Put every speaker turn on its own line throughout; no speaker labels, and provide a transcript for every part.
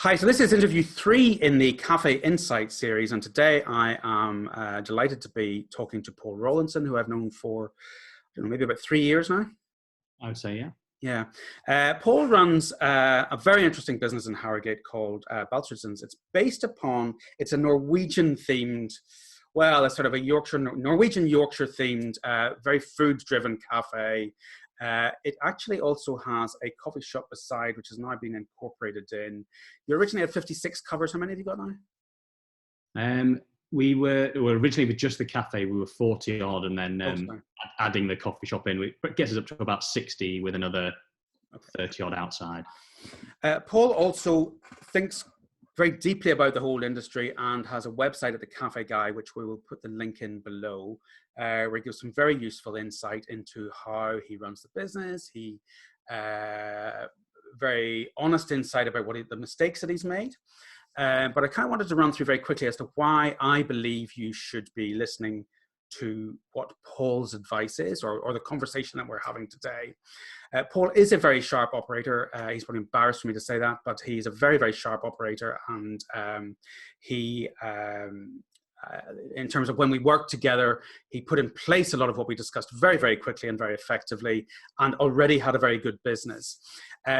Hi, so this is interview 3 in the CaffèInsights series, and today I am delighted to be talking to Paul Rawlinson, who I've known for maybe about 3 years now.
I would say, yeah.
Yeah. Paul runs a very interesting business in Harrogate called Baltzersens. It's a Norwegian-themed, well, it's sort of a Norwegian Yorkshire themed, very food-driven cafe. It actually also has a coffee shop beside, which has now been incorporated in. You originally had 56 covers. How many have you got now?
We were originally with just the cafe, we were 40 odd, and then adding the coffee shop in, it gets us up to about 60 with another 30 odd outside.
Paul also thinks very deeply about the whole industry and has a website at the Cafe Guy, which we will put the link in below, where he gives some very useful insight into how he runs the business. He very honest insight about the mistakes that he's made. But I kind of wanted to run through very quickly as to why I believe you should be listening to what Paul's advice is, or the conversation that we're having today. Paul is a very sharp operator. He's probably embarrassed for me to say that, but he's a very, very sharp operator. And in terms of when we worked together, he put in place a lot of what we discussed very, very quickly and very effectively, and already had a very good business.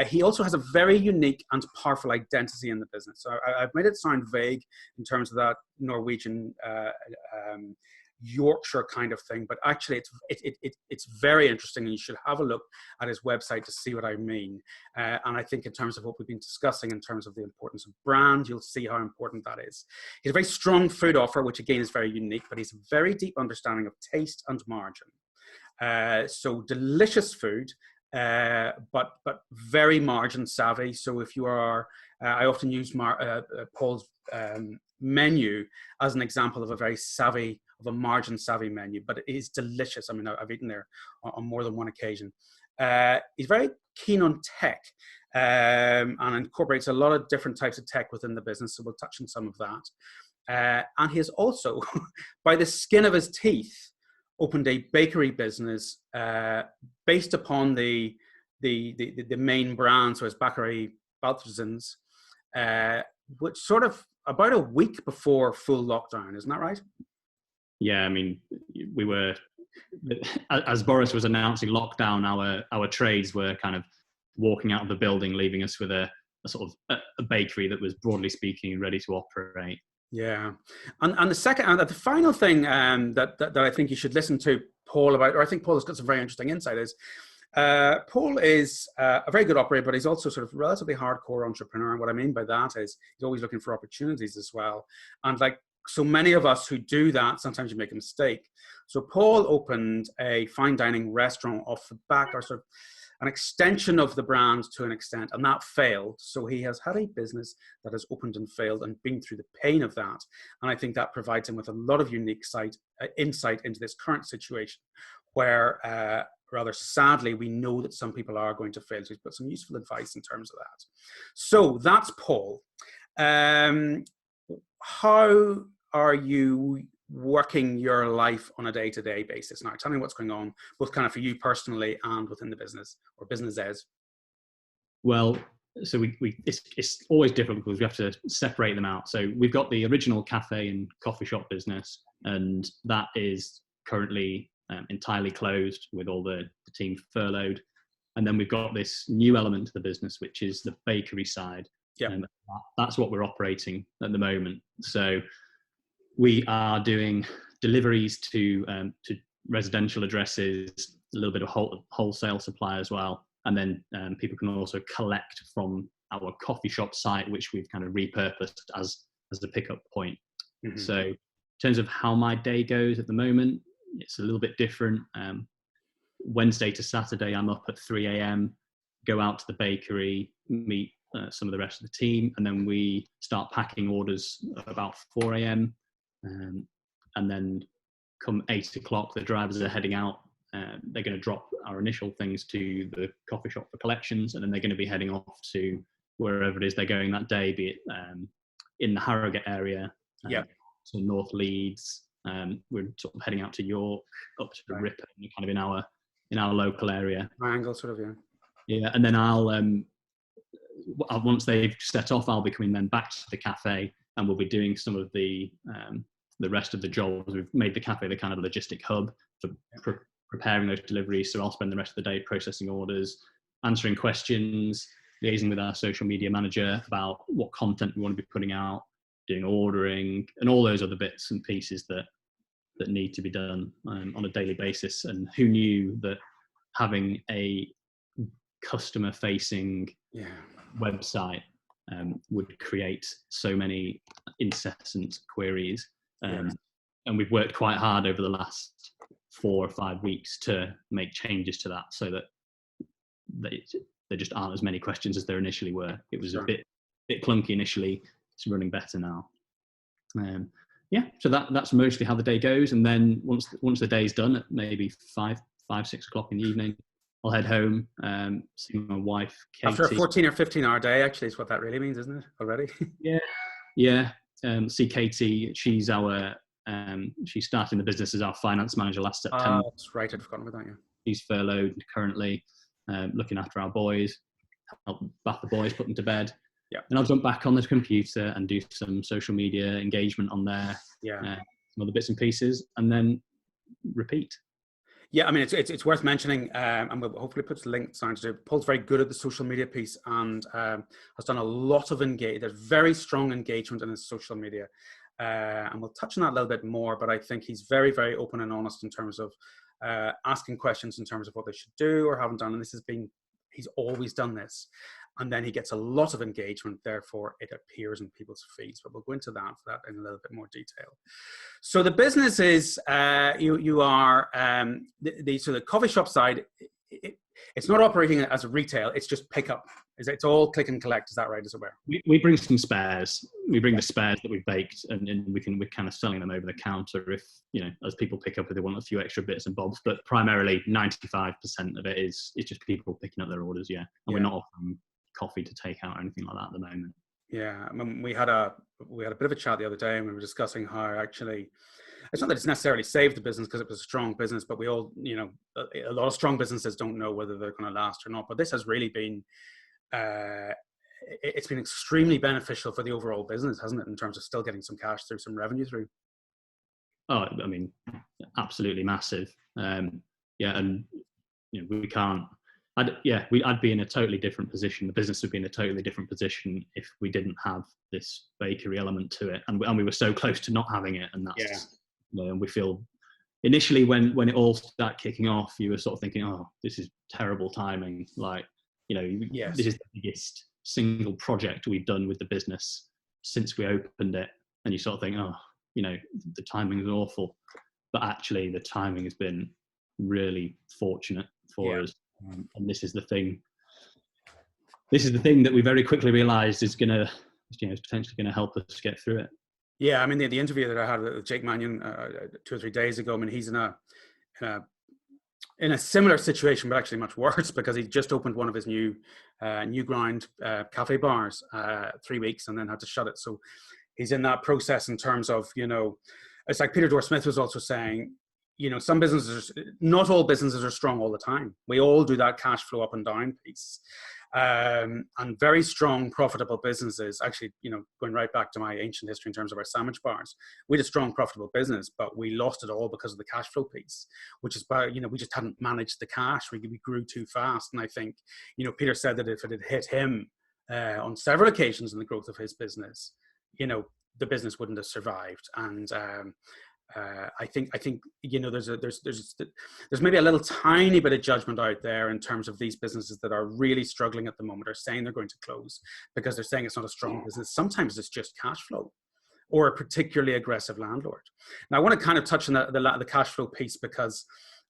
He also has a very unique and powerful identity in the business. So I've made it sound vague in terms of that Norwegian Yorkshire kind of thing, but actually it's very interesting, and you should have a look at his website to see what I mean. And I think in terms of what we've been discussing, in terms of the importance of brand, you'll see how important that is. He's a very strong food offer, which again is very unique, but he's a very deep understanding of taste and margin. So delicious food, but very margin savvy. So if you are, I often use Paul's menu as an example of a margin savvy menu, but it is delicious. I mean, I've eaten there on more than one occasion. He's very keen on tech and incorporates a lot of different types of tech within the business. So we'll touch on some of that. And he has also, by the skin of his teeth, opened a bakery business based upon the main brand, so his bakery Baltzersens, which sort of about a week before full lockdown, isn't that right?
Yeah, I mean, we were, as Boris was announcing lockdown, our trades were kind of walking out of the building, leaving us with a sort of a bakery that was, broadly speaking, ready to operate.
Yeah, and the final thing that I think you should listen to Paul about, or I think Paul has got some very interesting insight, is Paul is a very good operator, but he's also sort of relatively hardcore entrepreneur. And what I mean by that is he's always looking for opportunities as well. And like so many of us who do that, sometimes you make a mistake. So Paul opened a fine dining restaurant off the back, or sort of an extension of the brand to an extent, and that failed. So he has had a business that has opened and failed and been through the pain of that. And I think that provides him with a lot of unique insight into this current situation where, rather sadly, we know that some people are going to fail. So he's put some useful advice in terms of that. So that's Paul. How are you working your life on a day-to-day basis now? Tell me what's going on, both kind of for you personally and within the business or businesses.
Well, so it's always difficult because we have to separate them out. So we've got the original cafe and coffee shop business, and that is currently entirely closed with all the team furloughed. And then we've got this new element to the business, which is the bakery side.
Yeah,
and that's what we're operating at the moment. So we are doing deliveries to residential addresses, a little bit of wholesale supply as well, and then people can also collect from our coffee shop site, which we've kind of repurposed as a pickup point. Mm-hmm. So in terms of how my day goes at the moment, it's a little bit different. Wednesday to Saturday, I'm up at 3 a.m., go out to the bakery, meet some of the rest of the team, and then we start packing orders about 4 a.m. And then come 8 o'clock, the drivers are heading out. They're going to drop our initial things to the coffee shop for collections, and then they're going to be heading off to wherever it is they're going that day, be it in the Harrogate area, so North Leeds. We're sort of heading out to York, up to Ripon, kind of in our local area.
Triangle, sort of, yeah.
Yeah, and then I'll once they've set off, I'll be coming then back to the cafe, and we'll be doing some of the rest of the jobs. We've made the cafe the kind of logistic hub for preparing those deliveries. So I'll spend the rest of the day processing orders, answering questions, liaising with our social media manager about what content we want to be putting out, doing ordering, and all those other bits and pieces that need to be done on a daily basis. And who knew that having a customer-facing website would create so many incessant queries. And we've worked quite hard over the last 4 or 5 weeks to make changes to that, so that there just aren't as many questions as there initially were. It was a bit clunky initially. It's running better now. So that's mostly how the day goes. And then once the day's done, at maybe 5, 6 o'clock in the evening, I'll head home, see my wife, Katie.
After a 14 or 15 hour day, actually, is what that really means, isn't it, already?
Yeah. See Katie. She's she started in the business as our finance manager last September.
That's right. I'd forgotten about that,
She's furloughed currently, looking after our boys, help bath the boys, put them to bed. And I'll jump back on the computer and do some social media engagement on there, some other bits and pieces, and then repeat.
Yeah, I mean, it's worth mentioning, and we'll hopefully put links down to do. Paul's very good at the social media piece, and has done a lot of engagement. There's very strong engagement in his social media, and we'll touch on that a little bit more. But I think he's very, very open and honest in terms of asking questions in terms of what they should do or haven't done. And he's always done this. And then he gets a lot of engagement, therefore it appears in people's feeds. But we'll go into that in a little bit more detail. So the business is, you are, so the coffee shop side, it's not operating as a retail, it's just pickup. It's all click and collect, is that right, as it were?
We bring some spares. We bring the spares that we've baked, and we're kind of selling them over the counter if, as people pick up if they want a few extra bits and bobs. But primarily 95% of it is just people picking up their orders, and we're not offering coffee to take out or anything like that at the moment.
I mean, we had a bit of a chat the other day, and we were discussing how actually it's not that it's necessarily saved the business because it was a strong business, but we all, a lot of strong businesses don't know whether they're going to last or not. But this has really been, it's been extremely beneficial for the overall business, hasn't it, in terms of still getting some cash through, some revenue through?
Oh, I mean, absolutely massive. And we can't. I'd be in a totally different position. The business would be in a totally different position if we didn't have this bakery element to it, and we were so close to not having it. And that's, and we feel initially when it all started kicking off, you were sort of thinking, oh, this is terrible timing. Like, this is the biggest single project we've done with the business since we opened it, and you sort of think, oh, the timing is awful. But actually, the timing has been really fortunate for us. And this is the thing that we very quickly realized is potentially going to help us get through it.
Yeah, I mean, the interview that I had with Jake Mannion 2 or 3 days ago, I mean, he's in a similar situation, but actually much worse, because he just opened one of his new grind cafe bars 3 weeks and then had to shut it. So he's in that process in terms of, it's like Peter Dorr Smith was also saying, some businesses, not all businesses are strong all the time. We all do that cash flow up and down piece. And very strong, profitable businesses, actually, going right back to my ancient history in terms of our sandwich bars, we had a strong, profitable business, but we lost it all because of the cash flow piece, which is about, we just hadn't managed the cash. We grew too fast. And I think, Peter said that if it had hit him on several occasions in the growth of his business, the business wouldn't have survived. And I think there's maybe a little tiny bit of judgment out there in terms of these businesses that are really struggling at the moment, are saying they're going to close because they're saying it's not a strong business. Sometimes it's just cash flow or a particularly aggressive landlord. Now I want to kind of touch on the cash flow piece because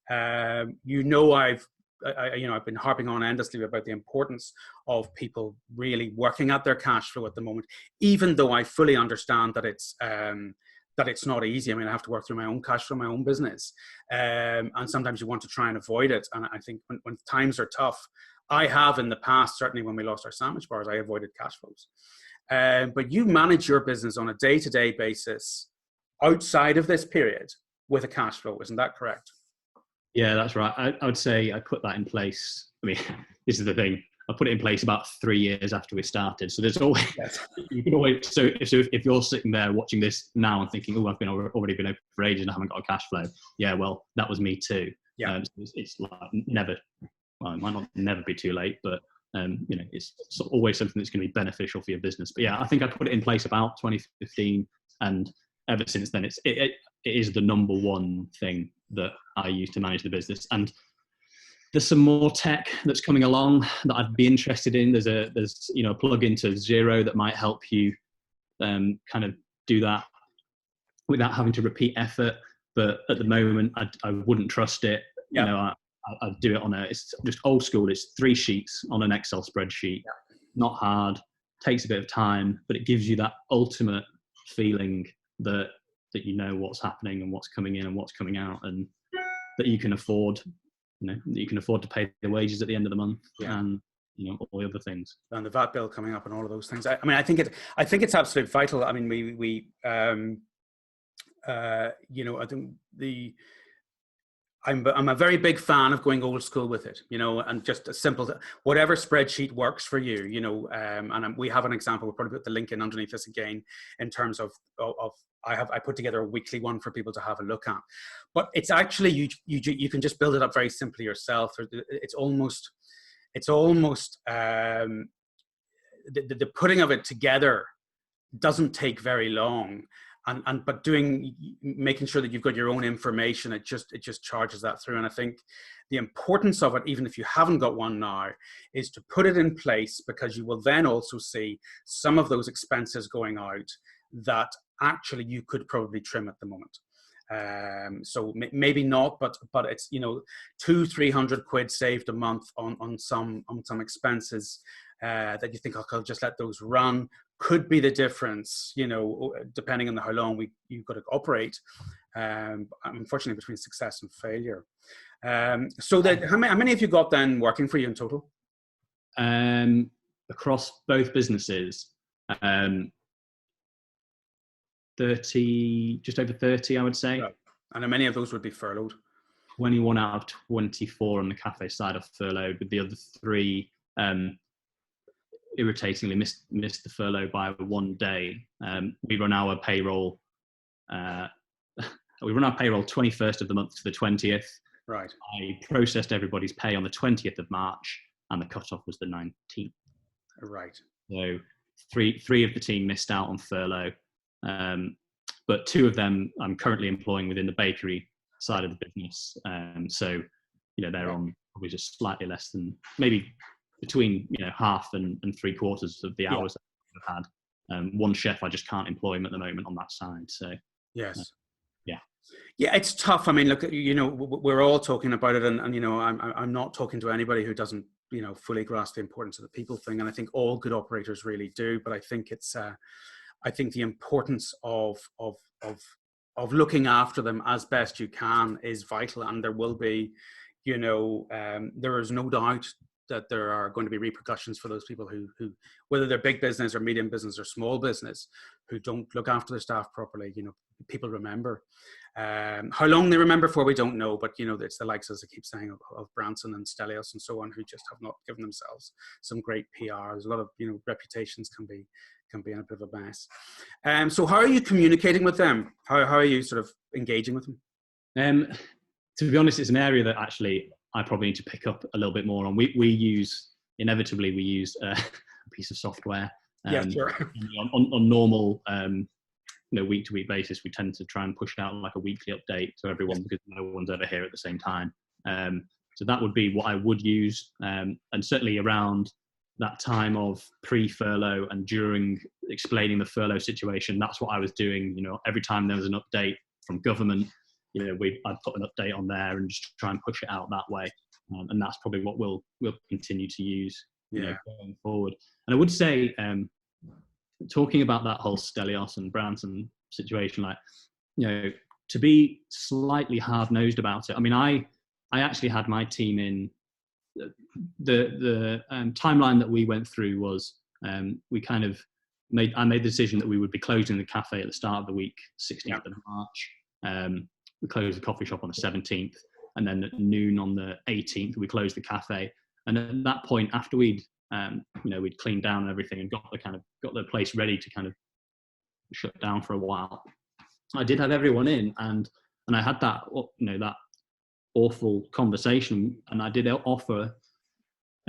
I've been harping on endlessly about the importance of people really working at their cash flow at the moment, even though I fully understand that it's not easy. I mean, I have to work through my own cash flow, my own business. And sometimes you want to try and avoid it. And I think when times are tough, I have in the past, certainly when we lost our sandwich bars, I avoided cash flows. But you manage your business on a day-to-day basis outside of this period with a cash flow. Isn't that correct?
Yeah, that's right. I would say I put that in place. I mean, this is the thing. I put it in place about 3 years after we started. So there's always,
Yes.
you can always, so if you're sitting there watching this now and thinking, oh, already been open for ages and I haven't got a cash flow. Yeah, well, that was me too.
Yeah.
So it's like never, well, it might not never be too late, but it's always something that's going to be beneficial for your business. But yeah, I think I put it in place about 2015, and ever since then, it is the number one thing that I use to manage the business. And there's some more tech that's coming along that I'd be interested in. There's a plug-in to Xero that might help you kind of do that without having to repeat effort. But at the moment, I wouldn't trust it.
Yeah.
I'd do it it's just old school. It's 3 sheets on an Excel spreadsheet. Yeah. Not hard, takes a bit of time, but it gives you that ultimate feeling that you know what's happening and what's coming in and what's coming out, and that you can afford. That you can afford to pay the wages at the end of the month, and all the other things, and
the VAT bill coming up and all of those things. I mean, I think it's absolutely vital. I mean, I think I'm a very big fan of going old school with it, and just a simple, whatever spreadsheet works for you, and we have an example. We'll probably put the link in underneath this again, in terms of I put together a weekly one for people to have a look at. But it's actually, you can just build it up very simply yourself. It's almost the putting of it together doesn't take very long. But making sure that you've got your own information, it just charges that through. And I think the importance of it, even if you haven't got one now, is to put it in place, because you will then also see some of those expenses going out that actually you could probably trim at the moment. So maybe not, but it's 200-300 quid saved a month on some expenses that you think, I'll just let those run. Could be the difference, depending on how long you've got to operate, unfortunately, between success and failure. So how many have you got then working for you in total?
Across both businesses, 30, just over 30, I would say.
Right. And how many of those would be furloughed?
21 out of 24 on the Caffè side are furloughed, with the other 3 irritatingly missed the furlough by 1 day. We run our payroll 21st of the month to the 20th.
Right.
I processed everybody's pay on the 20th of March, and the cutoff was the 19th.
Right.
So three of the team missed out on furlough, but 2 of them I'm currently employing within the bakery side of the business. So they're on probably just slightly less than, maybe between half and 3/4 of the hours that I've had. One chef, I just can't employ him at the moment on that side. So
yes.
Yeah,
it's tough. I mean, look, we're all talking about it, and I'm not talking to anybody who doesn't fully grasp the importance of the people thing, and I think all good operators really do. But I think it's I think the importance of looking after them as best you can is vital, and there will be, there is no doubt that there are going to be repercussions for those people who whether they're big business or medium business or small business, who don't look after their staff properly. People remember. How long they remember for, we don't know, but it's the likes, as I keep saying, of Branson and Stelios and so on, who just have not given themselves some great PR. There's a lot of reputations can be in a bit of a mess. So how are you communicating with them? How are you sort of engaging with them?
To be honest, it's an area that actually I probably need to pick up a little bit more on. We use a piece of software.
Sure.
On normal week-to-week basis, we tend to try and push out like a weekly update to everyone, because no one's ever here at the same time. So that would be what I would use, and certainly around that time of pre-furlough and during explaining the furlough situation, that's what I was doing. Every time there was an update from government, I'd put an update on there and just try and push it out that way. And that's probably what we'll continue to use going forward. And I would say, talking about that whole Stelios and Branson situation, to be slightly hard-nosed about it. I mean, I actually had my team in the timeline that we went through was, I made the decision that we would be closing the cafe at the start of the week, 16th of March. We closed the coffee shop on the 17th, and then at noon on the 18th, we closed the cafe. And at that point, after we'd we'd cleaned down and everything and got the place ready to kind of shut down for a while. I did have everyone in, and I had that that awful conversation, and I did offer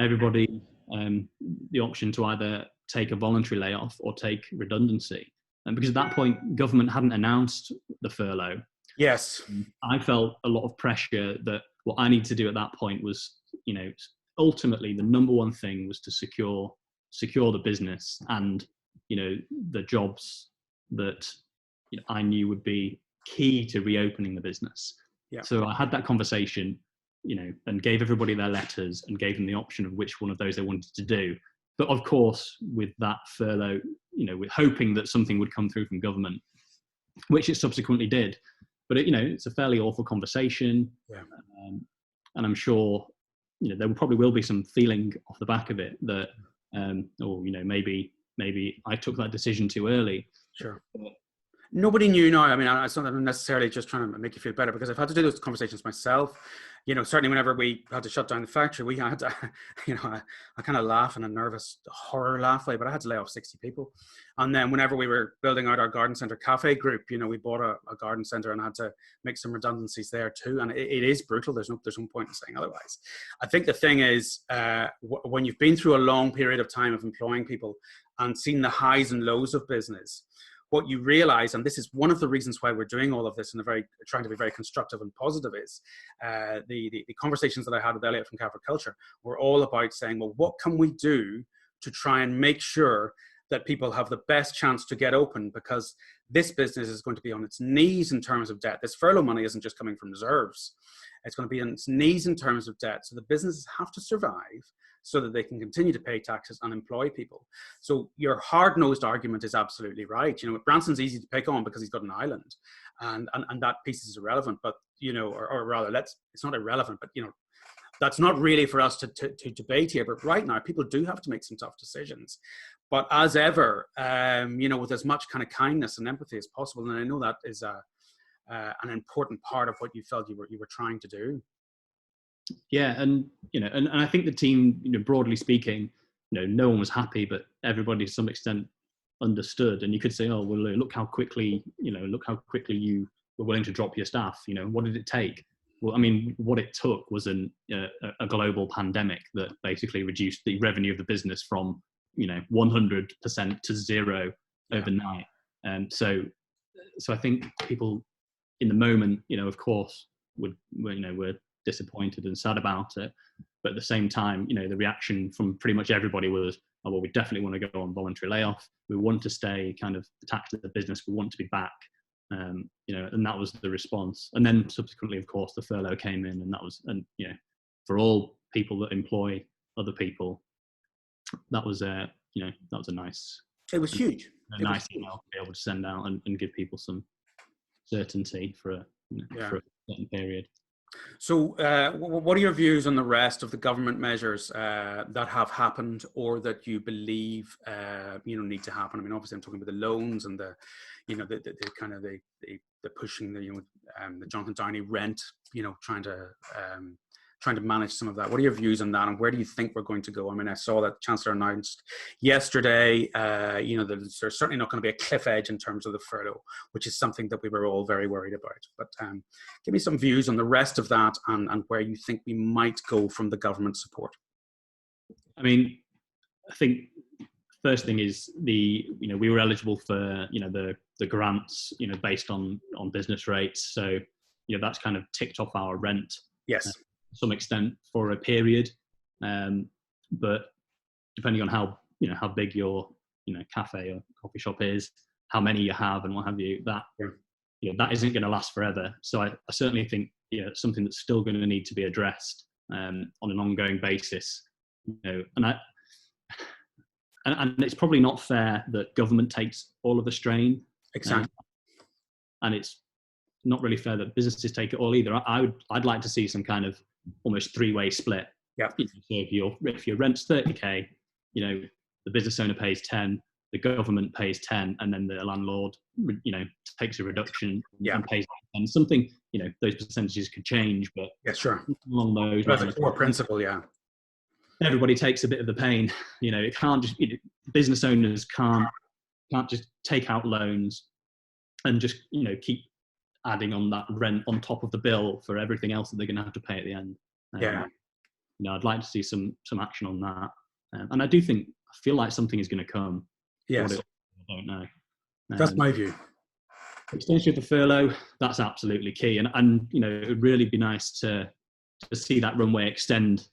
everybody the option to either take a voluntary layoff or take redundancy. And because at that point, government hadn't announced the furlough.
Yes.
I felt a lot of pressure that what I needed to do at that point was, ultimately the number one thing was to secure the business and, the jobs that I knew would be key to reopening the business.
Yeah.
So I had that conversation, and gave everybody their letters and gave them the option of which one of those they wanted to do. But of course, with that furlough, with hoping that something would come through from government, which it subsequently did. But it's a fairly awful conversation, and I'm sure there probably will be some feeling off the back of it that, maybe I took that decision too early.
Sure. Nobody knew now. I mean, it's not necessarily just trying to make you feel better, because I've had to do those conversations myself. Certainly whenever we had to shut down the factory, we had to, I kind of laugh in a nervous horror laugh way, but I had to lay off 60 people. And then whenever we were building out our garden centre Caffè group, we bought a garden centre and had to make some redundancies there too. And it is brutal. There's no point in saying otherwise. I think the thing is, when you've been through a long period of time of employing people and seen the highs and lows of business, what you realize, and this is one of the reasons why we're doing all of this and trying to be very constructive and positive, is the conversations that I had with Elliot from Caffè Culture were all about saying, well, what can we do to try and make sure that people have the best chance to get open, because this business is going to be on its knees in terms of debt. This furlough money isn't just coming from reserves. It's going to be on its knees in terms of debt. So the businesses have to survive so that they can continue to pay taxes and employ people. So your hard-nosed argument is absolutely right. Branson's easy to pick on because he's got an island, and that piece is irrelevant, but, or rather, it's not irrelevant, but, that's not really for us to debate here. But right now, people do have to make some tough decisions. But as ever, with as much kind of kindness and empathy as possible, and I know that is an important part of what you felt you were trying to do.
Yeah, and and I think the team, broadly speaking, no one was happy, but everybody to some extent understood. And you could say, oh well, look how quickly you were willing to drop your staff. What did it take? Well, I mean, what it took was a global pandemic that basically reduced the revenue of the business from 100% to zero overnight. And so I think people in the moment, of course, were disappointed and sad about it, but at the same time, the reaction from pretty much everybody was, oh well, we definitely want to go on voluntary layoff, we want to stay kind of attached to the business, we want to be back, and that was the response. And then subsequently, of course, the furlough came in, and that was, and for all people that employ other people, that was that was a nice,
it was huge,
nice email to be able to send out and give people some certainty for a certain period.
So what are your views on the rest of the government measures that have happened or that you believe need to happen? I mean, obviously I'm talking about the loans and the kind of the pushing the Jonathan Downey rent, trying to manage some of that. What are your views on that, and where do you think we're going to go? I mean, I saw that Chancellor announced yesterday, that there's certainly not going to be a cliff edge in terms of the furlough, which is something that we were all very worried about. But give me some views on the rest of that and where you think we might go from the government support.
I mean, I think first thing is we were eligible for the grants based on business rates, so that's kind of ticked off our rent.
Yes.
To some extent for a period, but depending on how big your cafe or coffee shop is, how many you have and what have you, that that isn't going to last forever. So I certainly think it's something that's still going to need to be addressed on an ongoing basis. And it's probably not fair that government takes all of the strain.
Exactly.
And it's not really fair that businesses take it all either. I'd like to see some kind of almost three-way split.
Yeah.
So if your rent's 30k, the business owner pays 10, the government pays 10, and then the landlord, takes a reduction and pays 10. Something, those percentages could change, but
yeah, sure.
along those
lines. That's a core principle, yeah.
everybody takes a bit of the pain. It can't just, business owners can't just take out loans and just, keep adding on that rent on top of the bill for everything else that they're going to have to pay at the end. I'd like to see some action on that. And I feel like something is going to come.
Yes.
I don't know.
That's my view.
Extension of the furlough, that's absolutely key. And it would really be nice to see that runway extend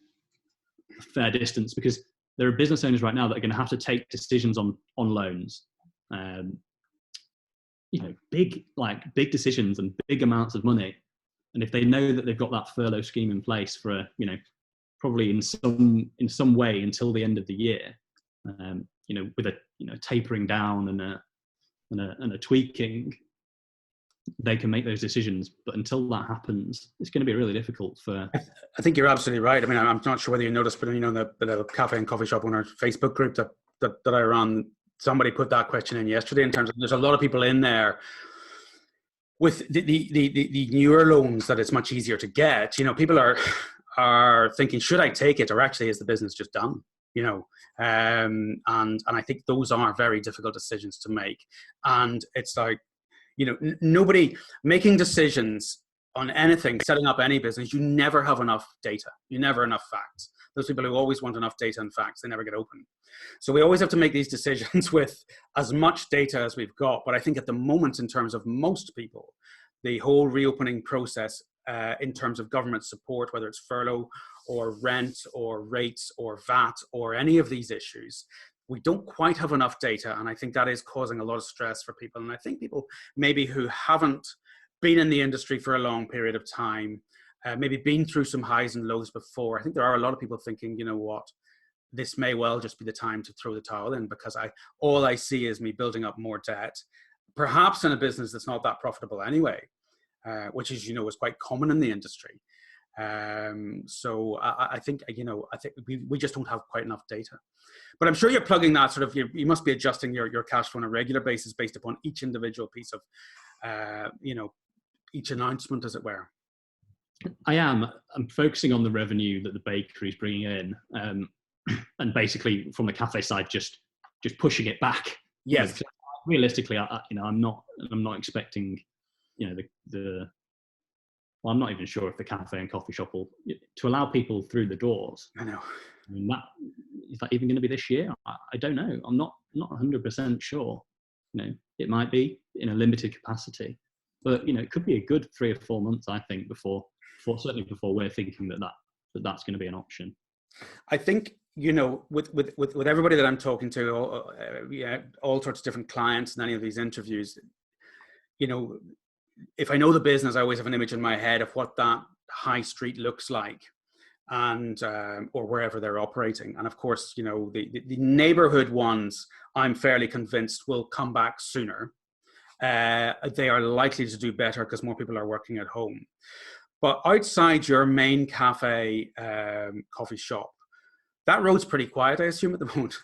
a fair distance, because there are business owners right now that are going to have to take decisions on loans. Big decisions and big amounts of money. And if they know that they've got that furlough scheme in place for probably in some way until the end of the year, with a tapering down and a tweaking, they can make those decisions. But until that happens, it's going to be really difficult for.
I think you're absolutely right. I mean, I'm not sure whether you noticed, but the Cafe and Coffee Shop owner Facebook group that I run, somebody put that question in yesterday, in terms of, there's a lot of people in there with the newer loans that it's much easier to get. People are thinking, should I take it, or actually is the business just done? And I think those are very difficult decisions to make. And it's like, nobody making decisions on anything, setting up any business, you never have enough data. You never enough facts. Those people who always want enough data and facts, they never get open. So we always have to make these decisions with as much data as we've got. But I think at the moment, in terms of most people, the whole reopening process, in terms of government support, whether it's furlough or rent or rates or VAT or any of these issues, we don't quite have enough data. And I think that is causing a lot of stress for people. And I think people maybe who haven't been in the industry for a long period of time, maybe been through some highs and lows before, I think there are a lot of people thinking, you know what, this may well just be the time to throw the towel in, because all I see is me building up more debt, perhaps in a business that's not that profitable anyway, which is, is quite common in the industry. So I think we just don't have quite enough data. But I'm sure you're plugging that sort of, you must be adjusting your cash flow on a regular basis based upon each individual piece of, each announcement, as it were.
I'm focusing on the revenue that the bakery is bringing in, and basically from the cafe side, just pushing it back.
Yes.
Realistically, I'm not expecting, well, I'm not even sure if the cafe and coffee shop will, to allow people through the doors.
I know.
I mean, is that even going to be this year? I don't know. I'm not 100% sure. It might be in a limited capacity, but it could be a good 3 or 4 months, I think, before we're thinking that's going to be an option. I
think with everybody that I'm talking to, all sorts of different clients in any of these interviews, if I know the business, I always have an image in my head of what that high street looks like, and or wherever they're operating. And of course, the neighborhood ones, I'm fairly convinced, will come back sooner. They are likely to do better because more people are working at home. But outside your main cafe, coffee shop, that road's pretty quiet, I assume, at the moment.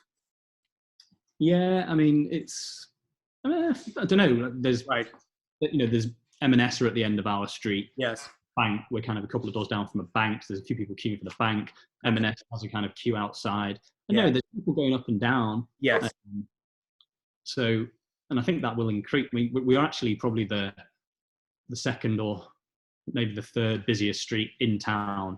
Yeah, I mean, I don't know. There's M&S are at the end of our street.
Yes.
Bank, we're kind of a couple of doors down from a bank. So there's a few people queuing for the bank. M&S has a kind of queue outside. And there's people going up and down.
Yes.
And I think that will increase. We are actually probably the second or maybe the third busiest street in town.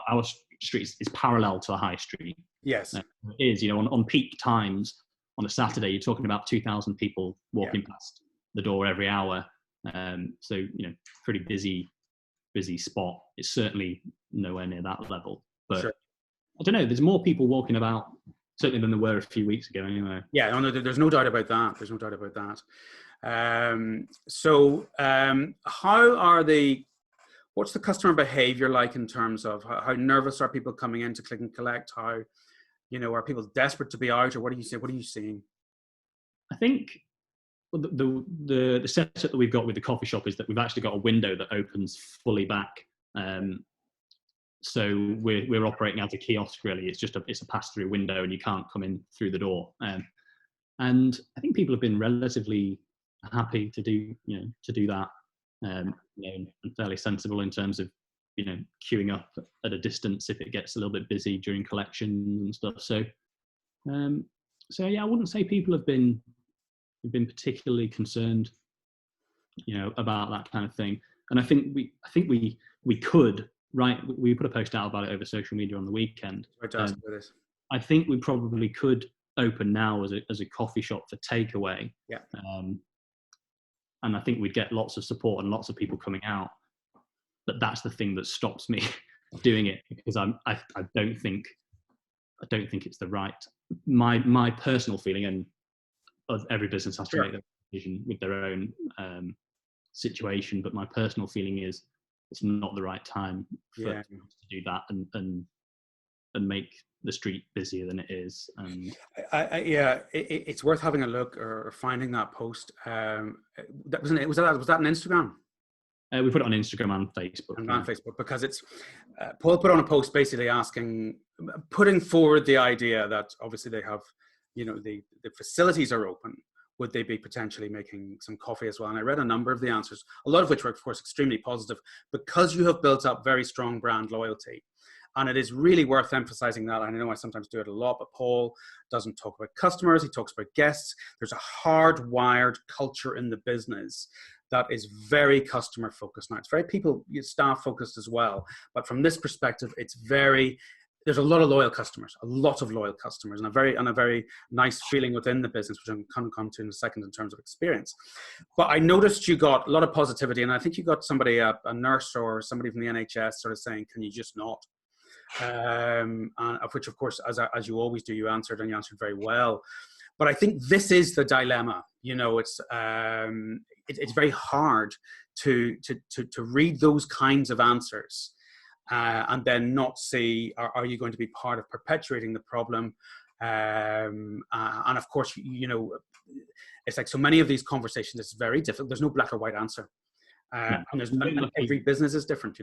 Our street is parallel to the high street.
Yes.
It is, on peak times on a Saturday, you're talking about 2,000 people walking past the door every hour. So pretty busy spot. It's certainly nowhere near that level, but sure. I don't know, there's more people walking about certainly than there were a few weeks ago anyway.
There's no doubt about that. What's the customer behavior like in terms of how nervous are people coming in to click and collect? How are people desperate to be out, or what are you seeing?
I think the setup that we've got with the coffee shop is that we've actually got a window that opens fully back. So we're operating as a kiosk, really. It's a pass-through window, and you can't come in through the door. And I think people have been relatively happy to do that, and fairly sensible in terms of queuing up at a distance if it gets a little bit busy during collections and stuff. So yeah, I wouldn't say people have been particularly concerned, about that kind of thing. And I think we could, right? We put a post out about it over social media on the weekend. I think we probably could open now as a coffee shop for takeaway.
Yeah.
And I think we'd get lots of support and lots of people coming out. But that's the thing that stops me doing it, because I don't think it's the right. My personal feeling, and every business has to make their decision with their own situation, but my personal feeling is it's not the right time to do that and make the street busier than it is.
It's worth having a look or finding that post. Was that on Instagram?
We put it on Instagram and Facebook.
And on Facebook, because it's Paul put on a post basically putting forward the idea that obviously they have, the facilities are open. Would they be potentially making some coffee as well? And I read a number of the answers, a lot of which were, of course, extremely positive, because you have built up very strong brand loyalty. And it is really worth emphasizing that. I know I sometimes do it a lot, but Paul doesn't talk about customers. He talks about guests. There's a hardwired culture in the business that is very customer focused. Now, it's very staff focused as well. But from this perspective, there's a lot of loyal customers, and a very nice feeling within the business, which I'm going to come to in a second in terms of experience. But I noticed you got a lot of positivity, and I think you got somebody, a nurse or somebody from the NHS, sort of saying, "Can you just not?" And of which, of course, as you always do, you answered, and you answered very well. But I think this is the dilemma. It's very hard to read those kinds of answers and then not see, are you going to be part of perpetuating the problem? And of course, it's like so many of these conversations, it's very difficult. There's no black or white answer. And every business is different,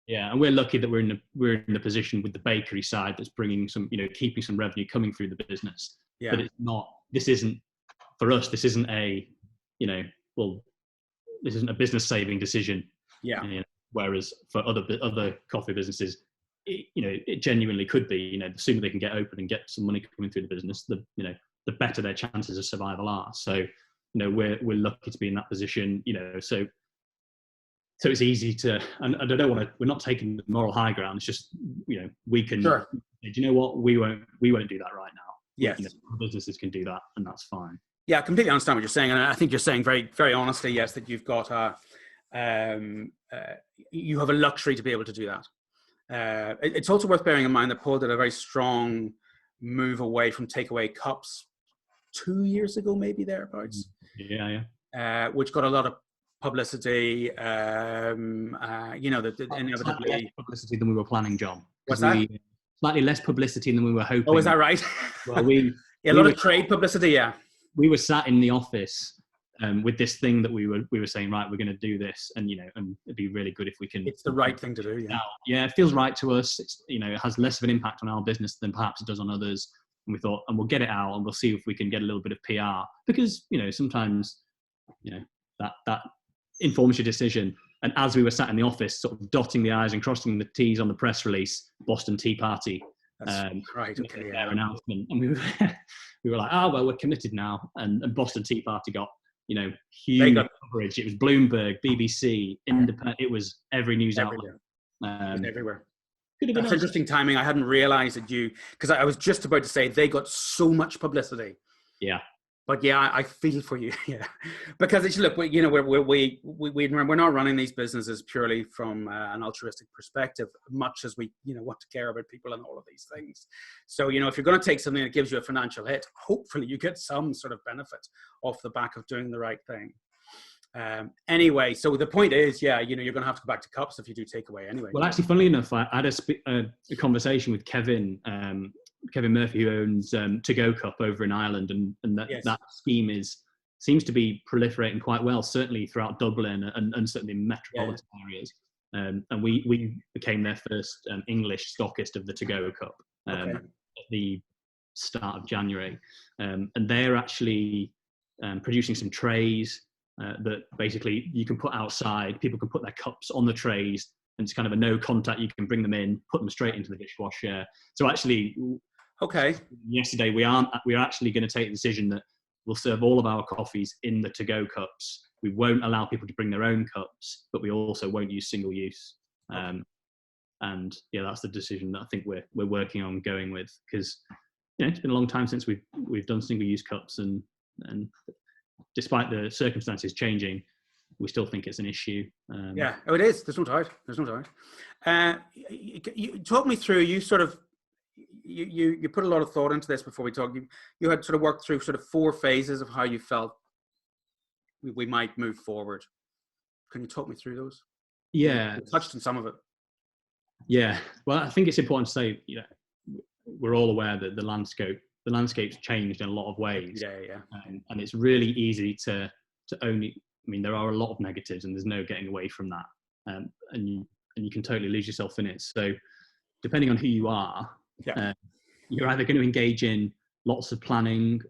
Yeah, and we're lucky that we're in the position with the bakery side that's bringing some, keeping some revenue coming through the business. Yeah. But it's not. This isn't for us. This isn't a, this isn't a business saving decision.
Yeah.
Whereas for other coffee businesses, it genuinely could be. The sooner they can get open and get some money coming through the business, the better their chances of survival are. So, we're lucky to be in that position. So it's easy to, and I don't want to. We're not taking the moral high ground. It's just, we can. Sure. Do you know what? We won't do that right now.
Yes,
businesses can do that, and that's fine.
Yeah, I completely understand what you're saying, and I think you're saying very, very honestly, yes, that you've got you have a luxury to be able to do that. It's also worth bearing in mind that Paul did a very strong move away from takeaway cups 2 years ago, maybe thereabouts.
Yeah.
Which got a lot of publicity, that inevitably
less publicity than we were planning, John.
What's that?
Slightly less publicity than we were hoping.
Oh, is that right?
Well,
a lot of trade publicity. Yeah,
we were sat in the office with this thing that we were saying, right, we're going to do this, and and it'd be really good if we can.
It's the right thing to do. Yeah,
yeah, it feels right to us. It's, it has less of an impact on our business than perhaps it does on others. And we thought, and we'll get it out, and we'll see if we can get a little bit of PR, because sometimes that informs your decision. And as we were sat in the office, sort of dotting the I's and crossing the T's on the press release, Boston Tea Party,
right, okay,
their announcement, and we were like, well, we're committed now. And Boston Tea Party got, huge coverage. It was Bloomberg, BBC, Independent. It was every news outlet.
Everywhere. That's interesting timing. I hadn't realized that because I was just about to say they got so much publicity.
Yeah.
But yeah, I feel for you. Yeah, because it's, look, we're not running these businesses purely from an altruistic perspective, much as we want to care about people and all of these things. So if you're going to take something that gives you a financial hit, hopefully you get some sort of benefit off the back of doing the right thing. Anyway, so the point is, you're going to have to go back to cups if you do takeaway anyway.
Well, actually, funnily enough, I had a conversation with Kevin Murphy, who owns To Go Cup over in Ireland, and that scheme seems to be proliferating quite well, certainly throughout Dublin and certainly in metropolitan areas. And we became their first English stockist of the To Go Cup at the start of January. And they're actually producing some trays that basically you can put outside. People can put their cups on the trays, and it's kind of a no contact. You can bring them in, put them straight into the dishwasher. So actually,
okay,
yesterday we're actually going to take the decision that we'll serve all of our coffees in the to-go cups. We won't allow people to bring their own cups, but we also won't use single use. And yeah, that's the decision that I think we're working on going with, because it's been a long time since we've done single use cups, and despite the circumstances changing, we still think it's an issue.
Yeah, it is. There's no doubt. You talk me through. You sort of you put a lot of thought into this before we talk. You had sort of worked through sort of 4 phases of how you felt we might move forward. Can you talk me through those?
Yeah,
you touched on some of it.
Yeah, well, I think it's important to say, we're all aware that the landscape's changed in a lot of ways.
Yeah.
And it's really easy to only. I mean, there are a lot of negatives, and there's no getting away from that. And you can totally lose yourself in it. So, depending on who you are, you're either going to engage in lots of planning,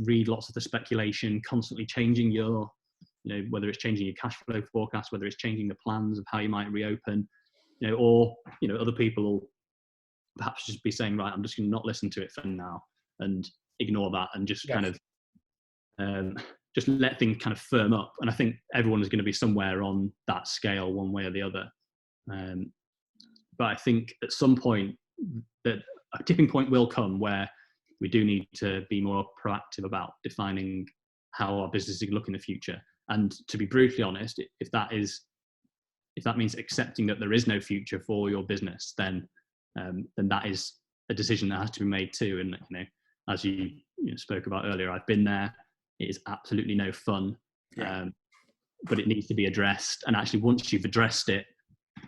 read lots of the speculation, constantly changing your, whether it's changing your cash flow forecast, whether it's changing the plans of how you might reopen, or other people will perhaps just be saying, right, I'm just going to not listen to it for now and ignore that and just kind of just let things kind of firm up. And I think everyone is going to be somewhere on that scale, one way or the other. But I think at some point that a tipping point will come where we do need to be more proactive about defining how our business is look in the future. And to be brutally honest, if that means accepting that there is no future for your business, then that is a decision that has to be made too. And as you spoke about earlier, I've been there. It is absolutely no fun, but it needs to be addressed. And actually, once you've addressed it,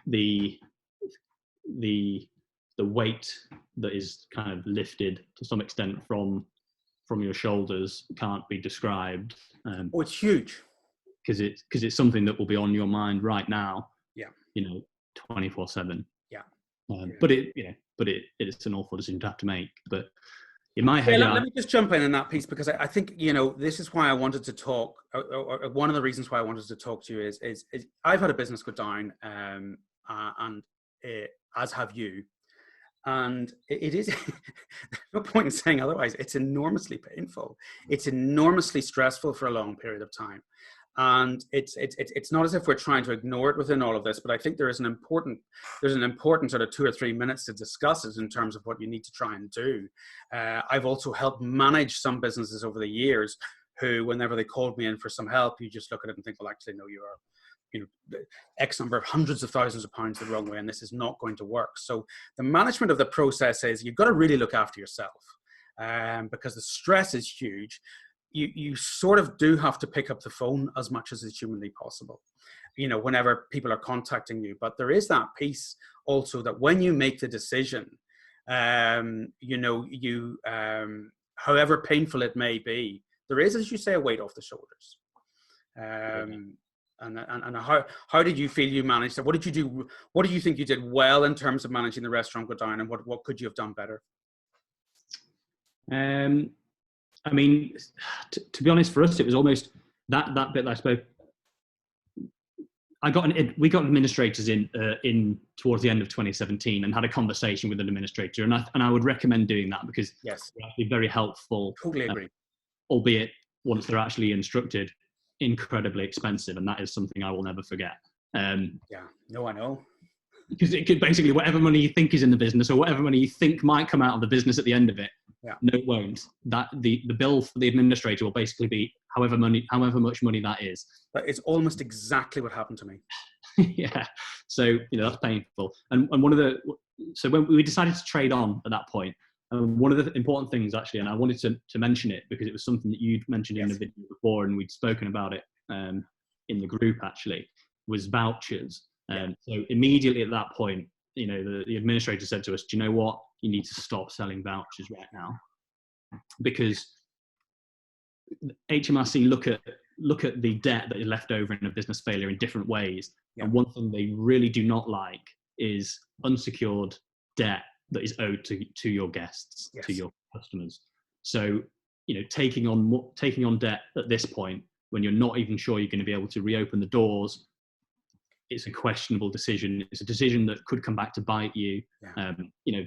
the weight that is kind of lifted to some extent from your shoulders can't be described.
It's huge,
because it's something that will be on your mind right now. 24/7. But it's an awful decision to have to make. But in my head,
let me just jump in that piece, because I think this is why I wanted to talk. One of the reasons why I wanted to talk to you is I've had a business go down, and as have you, and it is there's no point in saying otherwise. It's enormously painful. It's enormously stressful for a long period of time. And it's not as if we're trying to ignore it within all of this, but I think there's an important sort of 2 or 3 minutes to discuss it in terms of what you need to try and do. I've also helped manage some businesses over the years who, whenever they called me in for some help, you just look at it and think, well, actually, no, you are, X number of hundreds of thousands of pounds the wrong way, and this is not going to work. So the management of the process is you've got to really look after yourself, because the stress is huge. You sort of do have to pick up the phone as much as is humanly possible, whenever people are contacting you. But there is that piece also that when you make the decision, however painful it may be, there is, as you say, a weight off the shoulders. And how did you feel you managed that? What did you do? What do you think you did well in terms of managing the restaurant go down, and what could you have done better?
I mean, to be honest, for us, it was almost that bit that I spoke. We got administrators in towards the end of 2017 and had a conversation with an administrator, and I would recommend doing that, because it's actually very helpful.
Totally agree.
Albeit once they're actually instructed, incredibly expensive, and that is something I will never forget. I know. Because it could basically, whatever money you think is in the business, or whatever money you think might come out of the business at the end of it, no, it won't. That the bill for the administrator will basically be however much money that is.
That is almost exactly what happened to me.
Yeah. So that's painful. And so when we decided to trade on at that point, one of the important things actually, and I wanted to mention it because it was something that you'd mentioned in the video before, and we'd spoken about it in the group actually, was vouchers. So immediately at that point, the administrator said to us, do you know what? You need to stop selling vouchers right now, because HMRC look at the debt that is left over in a business failure in different ways. And one thing they really do not like is unsecured debt that is owed to your guests, to your customers. So, taking on debt at this point, when you're not even sure you're going to be able to reopen the doors, it's a questionable decision. It's a decision that could come back to bite you,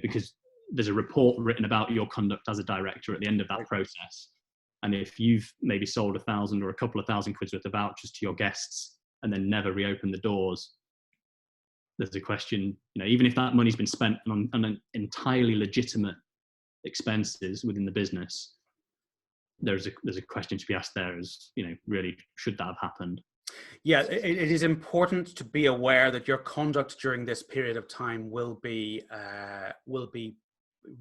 because there's a report written about your conduct as a director at the end of that process. And if you've maybe sold 1,000 or a couple of thousand quid's worth of vouchers to your guests and then never reopened the doors, there's a question, even if that money's been spent on an entirely legitimate expenses within the business, there's a question to be asked there as, really, should that have happened?
Yeah, it is important to be aware that your conduct during this period of time will be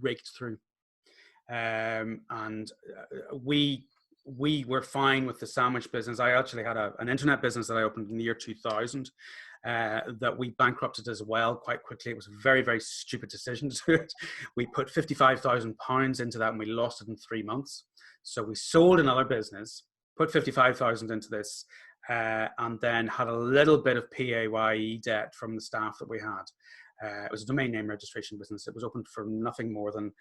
raked through. We were fine with the sandwich business. I actually had an internet business that I opened in the year 2000 that we bankrupted as well quite quickly. It was a very, very stupid decision to do it. We put £55,000 into that and we lost it in 3 months. So we sold another business, put 55,000 into this, and then had a little bit of PAYE debt from the staff that we had. It was a domain name registration business. It was opened for nothing more than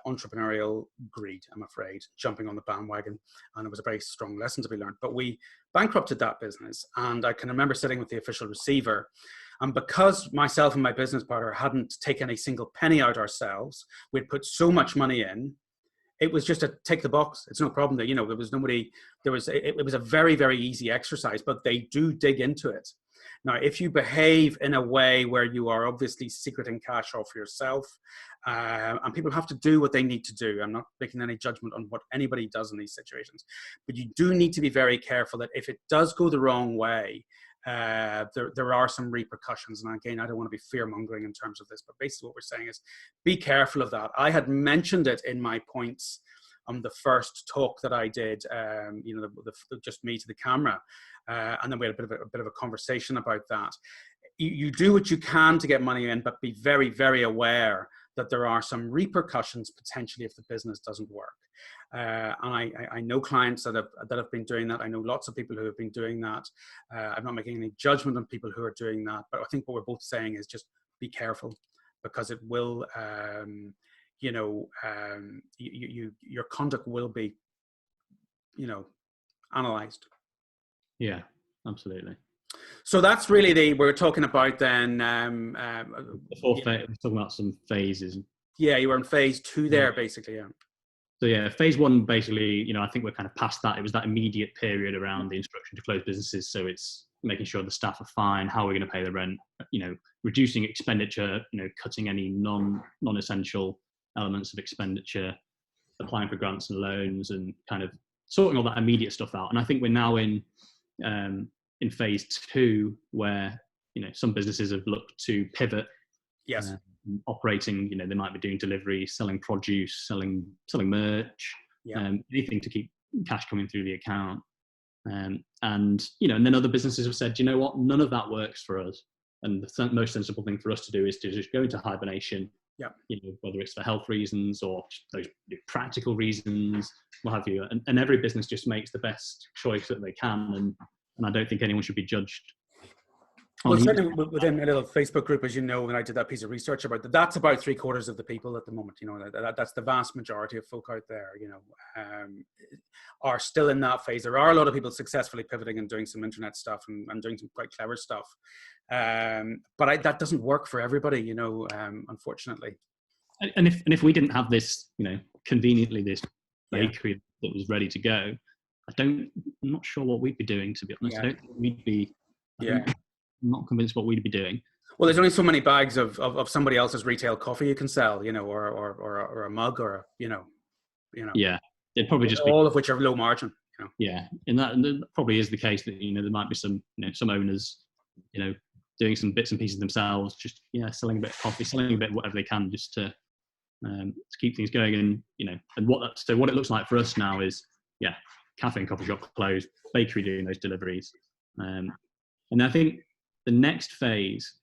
entrepreneurial greed, I'm afraid, jumping on the bandwagon. And it was a very strong lesson to be learned. But we bankrupted that business. And I can remember sitting with the official receiver. And because myself and my business partner hadn't taken a single penny out ourselves, we'd put so much money in, it was just a tick the box. It's no problem that, there was nobody, it was a very, very easy exercise, but they do dig into it. Now, if you behave in a way where you are obviously secreting cash off yourself, and people have to do what they need to do. I'm not making any judgment on what anybody does in these situations, but you do need to be very careful that if it does go the wrong way, there are some repercussions. And again, I don't want to be fear-mongering in terms of this, but basically what we're saying is be careful of that. I had mentioned it in my points on the first talk that I did, just me to the camera. And then we had a bit of a conversation about that. You do what you can to get money in, but be very, very aware that there are some repercussions potentially if the business doesn't work. And I know clients that have been doing that. I know lots of people who have been doing that. I'm not making any judgment on people who are doing that, but I think what we're both saying is just be careful, because it will, your conduct will be, analyzed.
Yeah, absolutely.
So that's really we're talking about then.
Before we're talking about some phases.
Yeah, you were in phase 2 there, basically. Yeah.
So yeah, phase 1, basically, I think we're kind of past that. It was that immediate period around the instruction to close businesses. So it's making sure the staff are fine, how we're going to pay the rent, reducing expenditure, cutting any non-essential elements of expenditure, applying for grants and loans, and kind of sorting all that immediate stuff out. And I think we're now in phase 2, where some businesses have looked to pivot.
Yes.
Operating, they might be doing delivery, selling produce, selling merch, anything to keep cash coming through the account. And then other businesses have said, you know what, none of that works for us. And the most sensible thing for us to do is to just go into hibernation. Yeah. Whether it's for health reasons or those practical reasons, what have you. And every business just makes the best choice that they can. And I don't think anyone should be judged.
Well, certainly within a little Facebook group, as you know, when I did that piece of research about that, that's about 3/4 of the people at the moment. That's the vast majority of folk out there. Are still in that phase. There are a lot of people successfully pivoting and doing some internet stuff and doing some quite clever stuff. But that doesn't work for everybody, unfortunately.
And if we didn't have this, conveniently this bakery that was ready to go, I'm not sure what we'd be doing, to be honest. Yeah. I don't think we'd be. I'm not convinced what we'd be doing.
Well, there's only so many bags of somebody else's retail coffee you can sell, or a mug, or
Yeah, it'd probably just
all of which are low margin.
Yeah, and that probably is the case that there might be some some owners doing some bits and pieces themselves, just selling a bit of coffee, selling a bit of whatever they can, just to keep things going. And what it looks like for us now is cafe and coffee shop closed, bakery doing those deliveries, and I think the next phase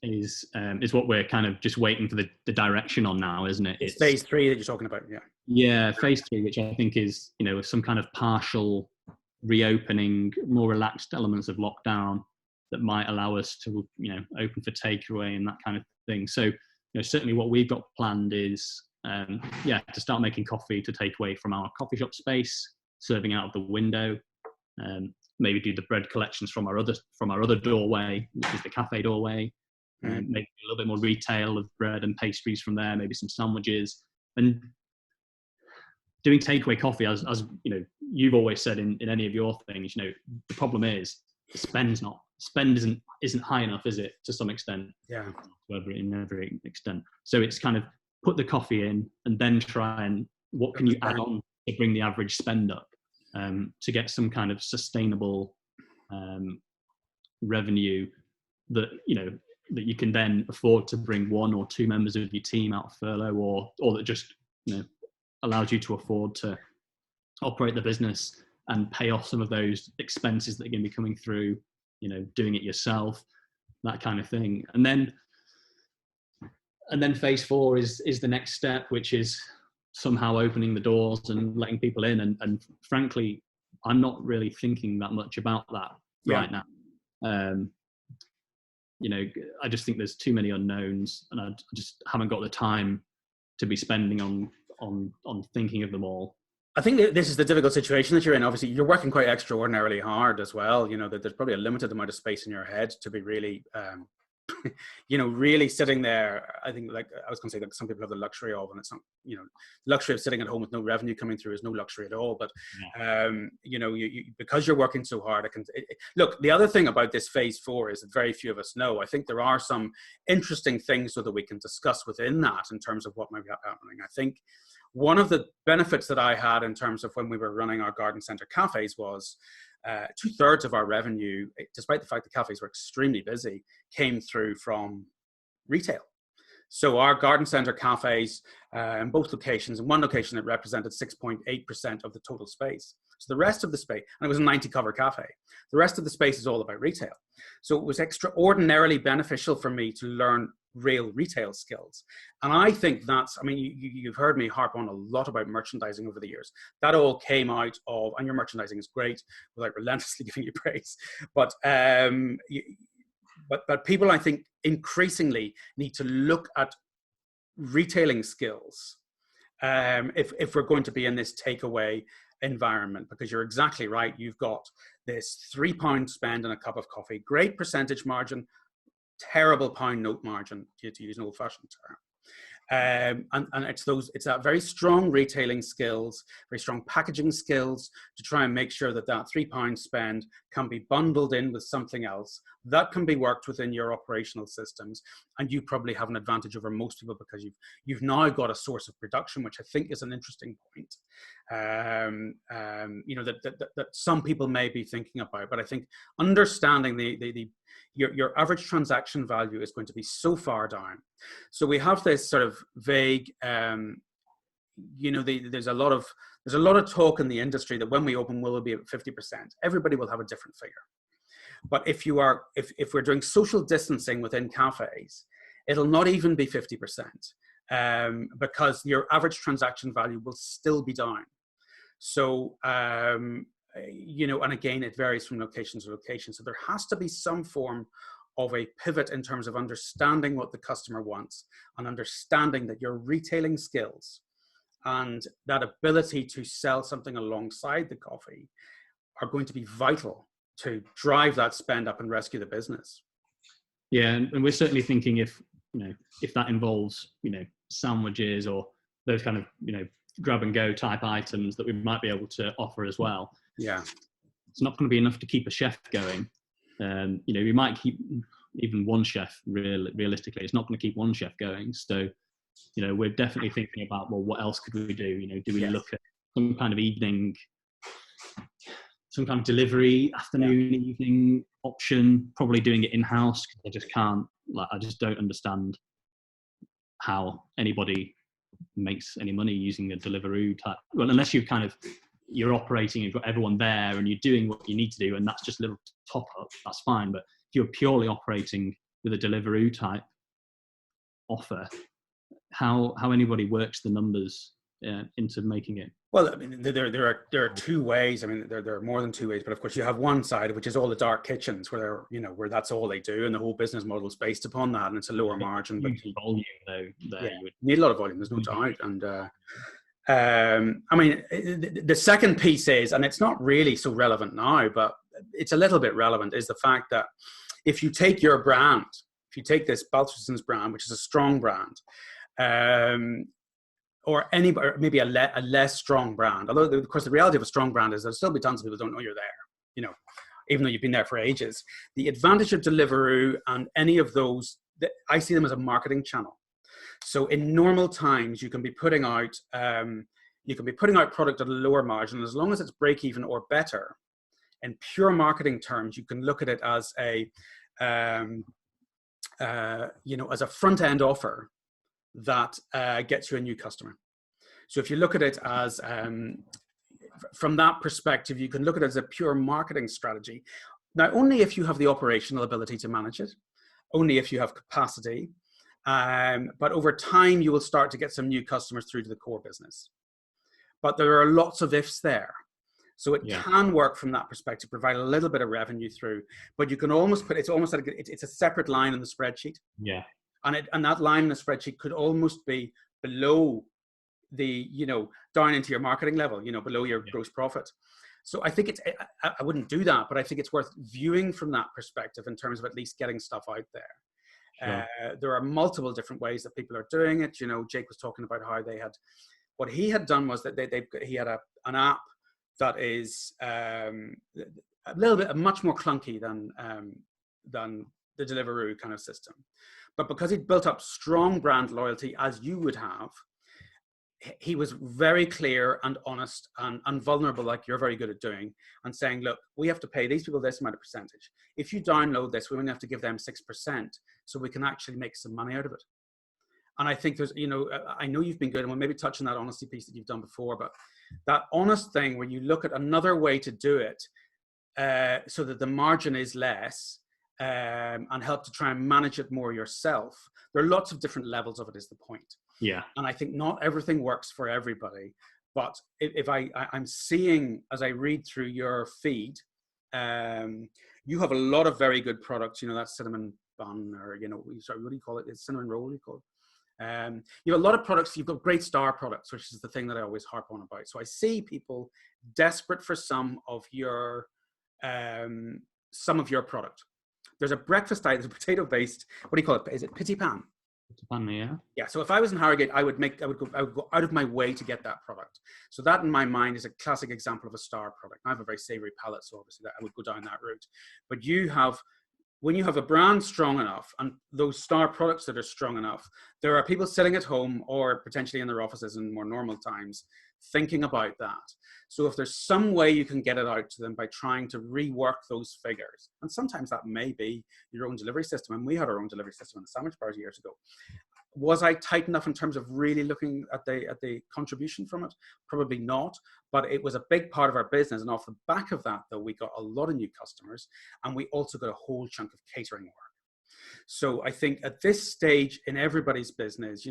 is what we're kind of just waiting for the direction on now, isn't it?
It's phase 3 that you're talking about.
Yeah, phase 3, which I think is some kind of partial reopening, more relaxed elements of lockdown that might allow us to open for takeaway and that kind of thing. So certainly what we've got planned is to start making coffee to take away from our coffee shop space, serving out of the window. maybe do the bread collections from our other doorway, which is the cafe doorway. Maybe a little bit more retail of bread and pastries from there, maybe some sandwiches, and doing takeaway coffee, as you know, you've always said in any of your things, you know, the problem is the spend isn't high enough, is it, to some extent?
Yeah.
In every extent. So it's kind of put the coffee in and then try and what can you add on to bring the average spend up, to get some kind of sustainable revenue that, you know, that you can then afford to bring one or two members of your team out of furlough, or that just, you know, allows you to afford to operate the business and pay off some of those expenses that are going to be coming through, you know, doing it yourself, that kind of thing. And then phase 4 is the next step, which is somehow opening the doors and letting people in. And frankly, I'm not really thinking that much about that right now. You know, I just think there's too many unknowns, and I just haven't got the time to be spending on thinking of them all.
I think this is the difficult situation that you're in. Obviously, you're working quite extraordinarily hard as well. You know, that there's probably a limited amount of space in your head to be really, you know, really sitting there. I think, like I was going to say, like some people have the luxury of, and it's not, you know, the luxury of sitting at home with no revenue coming through is no luxury at all. But, you know, you because you're working so hard, look, the other thing about this phase 4 is that very few of us know. I think there are some interesting things so that we can discuss within that in terms of what might be happening. I think one of the benefits that I had in terms of when we were running our garden centre cafes was 2/3 of our revenue, despite the fact the cafes were extremely busy, came through from retail. So our garden centre cafes in both locations, in one location it represented 6.8% of the total space. So the rest of the space, and it was a 90 cover cafe, the rest of the space is all about retail. So it was extraordinarily beneficial for me to learn real retail skills. And I think that's, I mean, you've heard me harp on a lot about merchandising over the years. That all came out of, and your merchandising is great without relentlessly giving you praise, but people, I think, increasingly need to look at retailing skills if we're going to be in this takeaway environment, because you're exactly right. You've got this £3 spend on a cup of coffee, great percentage margin, terrible pound note margin, to use an old-fashioned term. And it's that very strong retailing skills, very strong packaging skills to try and make sure that that £3 spend can be bundled in with something else that can be worked within your operational systems. And you probably have an advantage over most people because you've now got a source of production, which I think is an interesting point. You know, that some people may be thinking about, but I think understanding your average transaction value is going to be so far down. So we have this sort of vague, you know, there's a lot of talk in the industry that when we open, we'll be at 50%. Everybody will have a different figure. But if we're doing social distancing within cafes, it'll not even be 50%, because your average transaction value will still be down. So, you know, and again, it varies from location to location. So there has to be some form of a pivot in terms of understanding what the customer wants and understanding that your retailing skills and that ability to sell something alongside the coffee are going to be vital to drive that spend up and rescue the business.
Yeah, and we're certainly thinking if that involves, you know, sandwiches or those kind of, you know, grab and go type items that we might be able to offer as well.
Yeah,
it's not going to be enough to keep a chef going. You know, we might keep even one chef. Realistically, it's not going to keep one chef going. So, you know, we're definitely thinking about, well, what else could we do? You know, do we look at some kind of evening, some kind of delivery, afternoon, evening option? Probably doing it in house, because I just can't. Like, I just don't understand how anybody makes any money using a Deliveroo type. Well, unless you're operating and got everyone there and you're doing what you need to do, and that's just a little top up, that's fine. But if you're purely operating with a Deliveroo type offer, how anybody works the numbers into making it?
Well, I mean, there are two ways. I mean, there are more than two ways, but of course you have one side, which is all the dark kitchens where where that's all they do, and the whole business model is based upon that, and it's a lower margin. But
volume, though,
you would need a lot of volume. There's no doubt. And I mean, the second piece is, and it's not really so relevant now, but it's a little bit relevant is the fact that if you take your brand, if you take this Baltzersens brand, which is a strong brand, or maybe a less strong brand, although of course the reality of a strong brand is there'll still be tons of people who don't know you're there, even though you've been there for ages. The advantage of Deliveroo and any of those, I see them as a marketing channel. So in normal times, you can be putting out product at a lower margin. As long as it's break even or better, in pure marketing terms, you can look at it as as a front end offer that gets you a new customer. So if you look at it as from that perspective, you can look at it as a pure marketing strategy. Now, only if you have the operational ability to manage it, only if you have capacity, but over time, you will start to get some new customers through to the core business. But there are lots of ifs there. So it can work from that perspective, provide a little bit of revenue through, but you can almost it's almost like it's a separate line in the spreadsheet.
Yeah.
And that line in the spreadsheet could almost be below the, down into your marketing level, below your gross profit. So I think I wouldn't do that, but I think it's worth viewing from that perspective in terms of at least getting stuff out there. Sure. There are multiple different ways that people are doing it. Jake was talking about how what he had done was that he had an app that is a much more clunky than the Deliveroo kind of system. But because he'd built up strong brand loyalty, as you would have, he was very clear and honest and vulnerable, like you're very good at doing, and saying, look, we have to pay these people this amount of percentage. If you download this, we only have to give them 6%, so we can actually make some money out of it. And I think there's, I know you've been good, and we'll maybe touch on that honesty piece that you've done before, but that honest thing where you look at another way to do it so that the margin is less, and help to try and manage it more yourself. There are lots of different levels of it is the point.
Yeah.
And I think not everything works for everybody, but if I'm seeing, as I read through your feed, you have a lot of very good products, that cinnamon bun, or, sorry, what do you call it? It's cinnamon roll, you call it. You have a lot of products. You've got great star products, which is the thing that I always harp on about. So I see people desperate for some of your product. There's a breakfast item, potato based. What do you call it? Is it Pity Pan?
Pity Pan, yeah. Yeah.
So if I was in Harrogate, I would go out of my way to get that product. So that, in my mind, is a classic example of a star product. I have a very savoury palate, so obviously I would go down that route. But when you have a brand strong enough and those star products that are strong enough, there are people sitting at home or potentially in their offices in more normal times thinking about that. So if there's some way you can get it out to them by trying to rework those figures, and sometimes that may be your own delivery system, and we had our own delivery system in the sandwich bars years ago. Was I tight enough in terms of really looking at the contribution from it? Probably not, but it was a big part of our business. And off the back of that, though, we got a lot of new customers, and we also got a whole chunk of catering work. So I think at this stage in everybody's business, as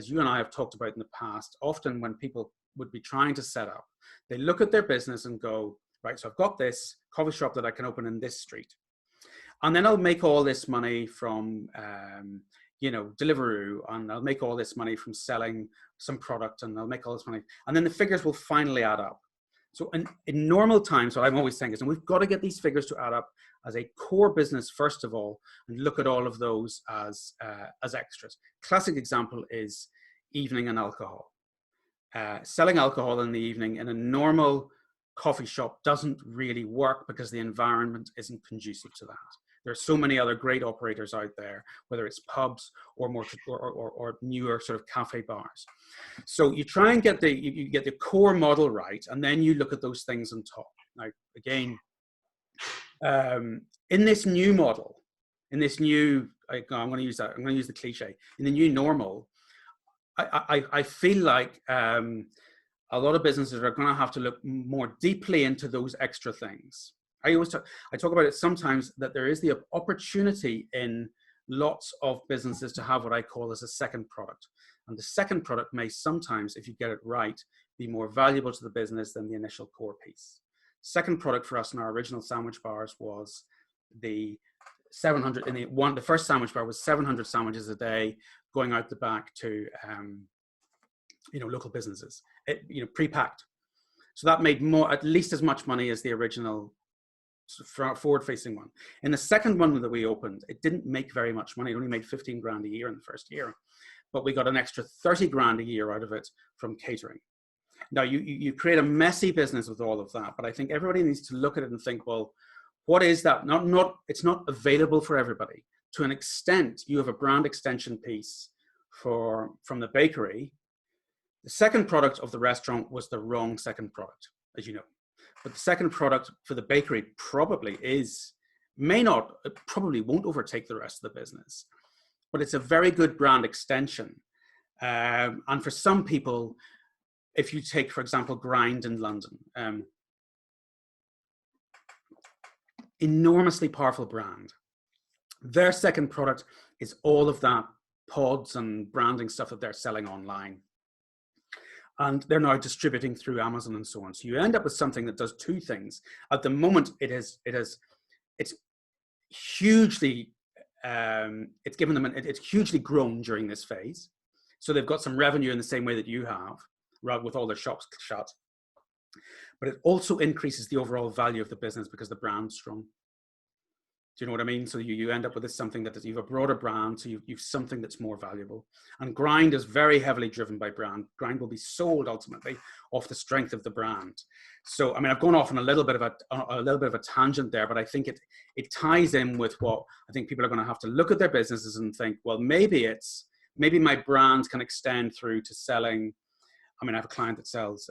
you and I have talked about in the past, often when people would be trying to set up, they look at their business and go, right, so I've got this coffee shop that I can open in this street. And then I'll make all this money from, Deliveroo, and I'll make all this money from selling some product, and I'll make all this money. And then the figures will finally add up. So in normal times, what I'm always saying is, and we've got to get these figures to add up as a core business, first of all, and look at all of those as extras. Classic example is evening and alcohol. Selling alcohol in the evening in a normal coffee shop doesn't really work because the environment isn't conducive to that. There are so many other great operators out there, whether it's pubs or more or newer sort of cafe bars. So you try and get you get the core model right, and then you look at those things on top. Now, again, in this new model, I'm going to use the cliche. In the new normal, I feel like a lot of businesses are going to have to look more deeply into those extra things. I talk about it sometimes that there is the opportunity in lots of businesses to have what I call as a second product. And the second product may sometimes, if you get it right, be more valuable to the business than the initial core piece. Second product for us in our original sandwich bars was the 700, the first sandwich bar was 700 sandwiches a day going out the back to, local businesses, pre-packed. So that made at least as much money as the original forward-facing one. In the second one that we opened, it didn't make very much money. It only made 15 grand a year in the first year, but we got an extra 30 grand a year out of it from catering. Now, you create a messy business with all of that, but I think everybody needs to look at it and think, well, what is that? It's not available for everybody. To an extent, you have a brand extension piece from the bakery. The second product of the restaurant was the wrong second product, as you know. But the second product for the bakery probably won't overtake the rest of the business. But it's a very good brand extension. And for some people, if you take, for example, Grind in London, enormously powerful brand. Their second product is all of that pods and branding stuff that they're selling online. And they're now distributing through Amazon and so on. So you end up with something that does two things. At the moment, it's hugely, it's hugely grown during this phase. So they've got some revenue in the same way that you have, right, with all their shops shut. But it also increases the overall value of the business because the brand's strong. Do you know what I mean? So you end up with something that you have a broader brand, so you've something that's more valuable. And Grind is very heavily driven by brand. Grind will be sold ultimately off the strength of the brand. So I mean, I've gone off on a little bit of a tangent there, but I think it ties in with what I think people are going to have to look at their businesses and think, well, maybe my brand can extend through to selling. I mean, I have a client that sells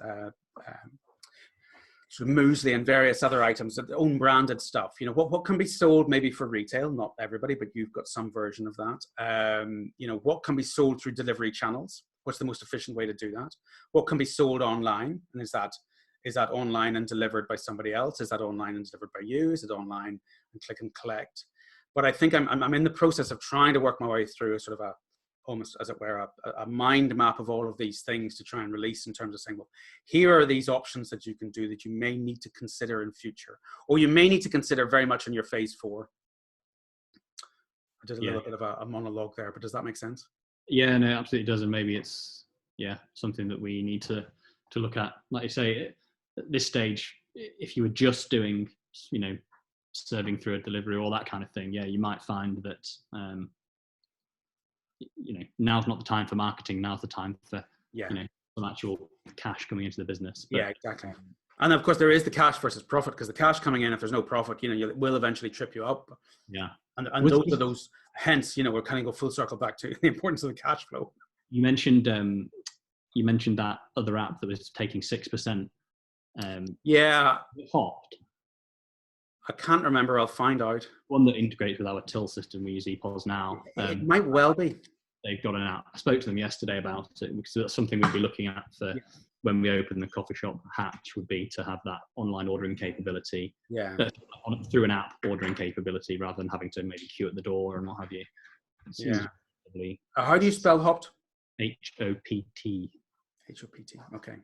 sort of muesli and various other items, own branded stuff. You know, what can be sold maybe for retail? Not everybody, but you've got some version of that. You know, what can be sold through delivery channels? What's the most efficient way to do that? What can be sold online? And is that online and delivered by somebody else? Is that online and delivered by you? Is it online and click and collect? But I think I'm in the process of trying to work my way through a sort of almost, as it were, a mind map of all of these things to try and release in terms of saying, well, here are these options that you can do that you may need to consider in future, or you may need to consider very much in your phase 4. I did a little bit of a monologue there, but does that make sense?
Yeah, no, absolutely does. And maybe it's, something that we need to look at. Like you say, at this stage, if you were just doing, serving through a delivery or that kind of thing, you might find that, now's not the time for marketing. Now's the time for some actual cash coming into the business. But,
exactly. And of course, there is the cash versus profit, because the cash coming in, if there's no profit, it will eventually trip you up.
Yeah.
And those. Hence, we're kind of go full circle back to the importance of the cash flow.
You mentioned that other app that was taking 6%. Hopped.
I can't remember. I'll find out.
One that integrates with our till system. We use EPOS now.
It might well be.
They've got an app. I spoke to them yesterday about it, because that's something we'd be looking at for when we open the coffee shop hatch, would be to have that online ordering capability. Through an app ordering capability, rather than having to maybe queue at the door and what have you.
How do you spell hopped?
HOPT.
HOPT. Okay.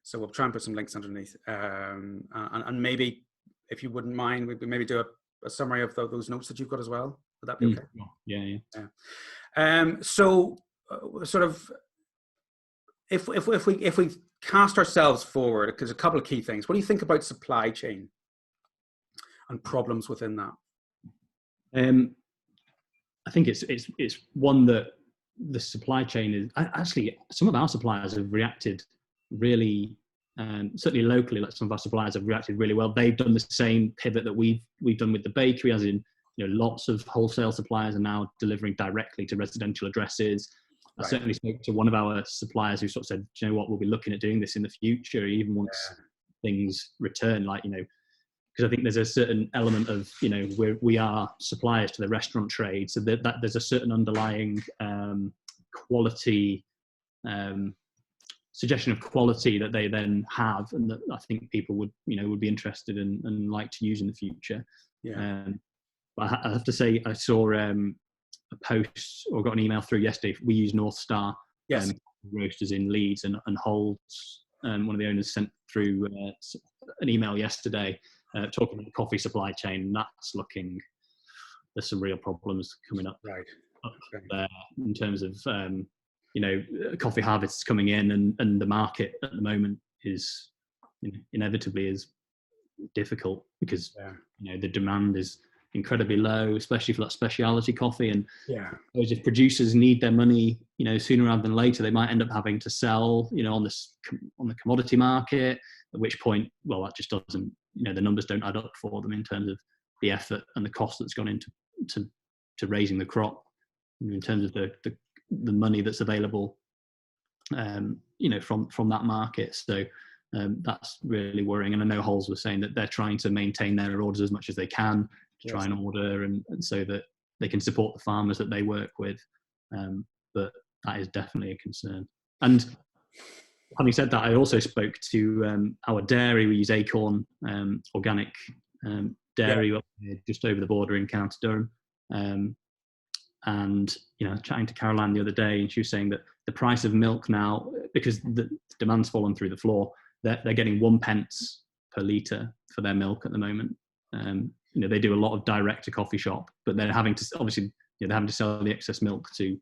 So we'll try and put some links underneath. And maybe, if you wouldn't mind, we'd maybe do a summary of those notes that you've got as well. Would that be okay? Yeah. So, sort of, if we cast ourselves forward, because a couple of key things. What do you think about supply chain and problems within that?
I think it's one that the supply chain is actually, some of our suppliers have reacted really. Certainly locally, like some of our suppliers have reacted really well. They've done the same pivot that we've done with the bakery, as in, lots of wholesale suppliers are now delivering directly to residential addresses. Right. I certainly spoke to one of our suppliers who sort of said, do you know what, we'll be looking at doing this in the future, even once things return, because I think there's a certain element of, we are suppliers to the restaurant trade. So that there's a certain underlying quality, suggestion of quality that they then have, and that I think people would be interested in and like to use in the future. But I have to say, I saw a post or got an email through yesterday. We use North Star roasters in Leeds, and Holds, one of the owners, sent through an email yesterday talking about the coffee supply chain. That's looking, there's some real problems coming up there in terms of coffee harvests coming in, and the market at the moment is inevitably is difficult because the demand is incredibly low, especially for that specialty coffee. And if producers need their money, sooner rather than later, they might end up having to sell, on the commodity market. At which point, well, that just doesn't, the numbers don't add up for them in terms of the effort and the cost that's gone into to raising the crop, in terms of the money that's available, from that market. So that's really worrying. And I know Halls was saying that they're trying to maintain their orders as much as they can to try and order and so that they can support the farmers that they work with. But that is definitely a concern. And having said that, I also spoke to our dairy. We use Acorn organic dairy up here, just over the border in County Durham. And chatting to Caroline the other day, and she was saying that the price of milk now, because the demand's fallen through the floor, they're getting 1 pence per litre for their milk at the moment. They do a lot of direct to coffee shop, but they're having to obviously they're having to sell the excess milk to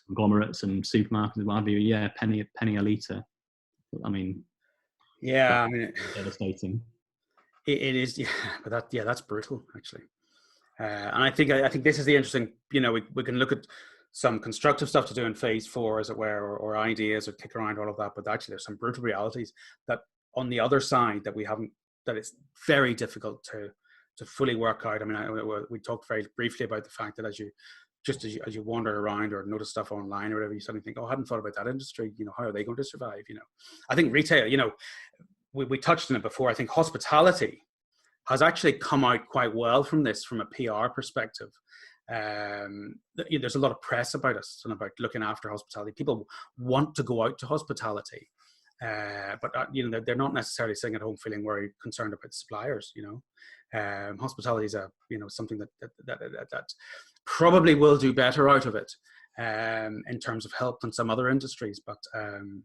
conglomerates and supermarkets and what have you. Yeah, penny a litre. I mean, devastating.
It is, but that's brutal actually. And I think this is the interesting. We can look at some constructive stuff to do in phase 4, as it were, or ideas, or kick around all of that. But actually, there's some brutal realities that on the other side that it's very difficult to fully work out. I mean, we talked very briefly about the fact that as you wander around or notice stuff online or whatever, you suddenly think, oh, I hadn't thought about that industry. How are they going to survive? I think retail. We touched on it before. I think hospitality has actually come out quite well from this, from a PR perspective. There's a lot of press about us and about looking after hospitality. People want to go out to hospitality, but they're not necessarily sitting at home feeling very concerned about suppliers. Hospitality is something that probably will do better out of it in terms of help than some other industries. But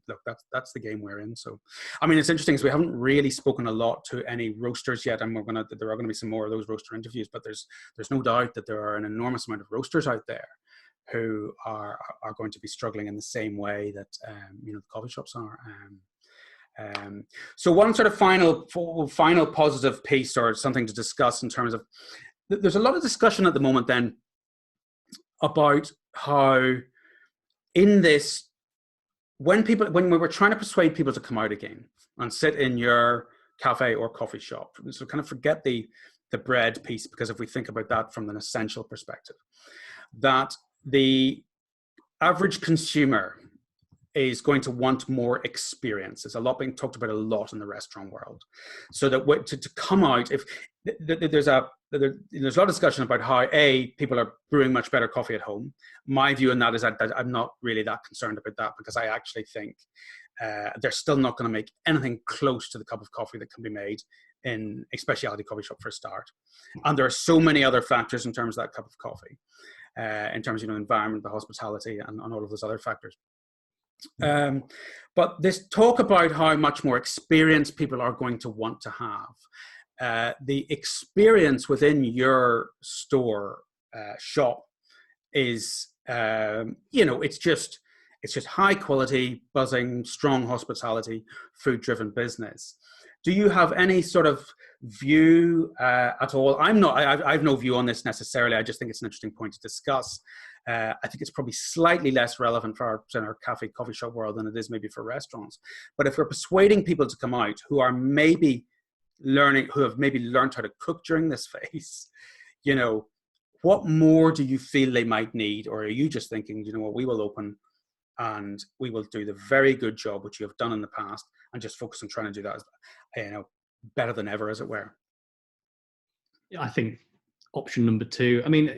look, that's the game we're in. So, I mean, it's interesting because we haven't really spoken a lot to any roasters yet, and there are going to be some more of those roaster interviews. But there's no doubt that there are an enormous amount of roasters out there who are going to be struggling in the same way that the coffee shops are. So one sort of final positive piece or something to discuss in terms of, there's a lot of discussion at the moment then about how in this, when we were trying to persuade people to come out again and sit in your cafe or coffee shop, so kind of forget the bread piece, because if we think about that from an essential perspective, that the average consumer is going to want more experience. There's a lot being talked about a lot in the restaurant world. So that to come out, if there's a lot of discussion about how people are brewing much better coffee at home. My view on that is that I'm not really that concerned about that, because I actually think they're still not going to make anything close to the cup of coffee that can be made in a specialty coffee shop for a start. And there are so many other factors in terms of that cup of coffee, in terms of environment, the hospitality, and all of those other factors. But this talk about how much more experience people are going to want to have, the experience within your store shop is, it's just high quality, buzzing, strong hospitality, food driven business. Do you have any sort of view at all? I've no view on this necessarily. I just think it's an interesting point to discuss. I think it's probably slightly less relevant for our cafe coffee shop world than it is maybe for restaurants. But if we're persuading people to come out who have maybe learned how to cook during this phase, what more do you feel they might need? Or are you just thinking, we will open and we will do the very good job which you have done in the past and just focus on trying to do that, better than ever, as it were?
I think option number 2, I mean,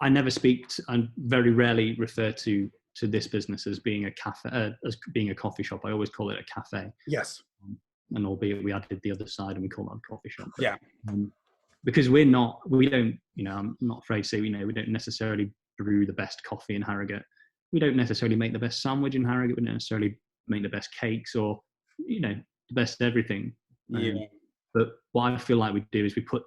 I never speak to, and very rarely refer to this business as being a cafe, as being a coffee shop. I always call it a cafe.
Yes.
And albeit we added the other side and we call that a coffee shop.
Yeah.
Because we don't, I'm not afraid to say, we don't necessarily brew the best coffee in Harrogate. We don't necessarily make the best sandwich in Harrogate. We don't necessarily make the best cakes or, the best everything. But what I feel like we do is we put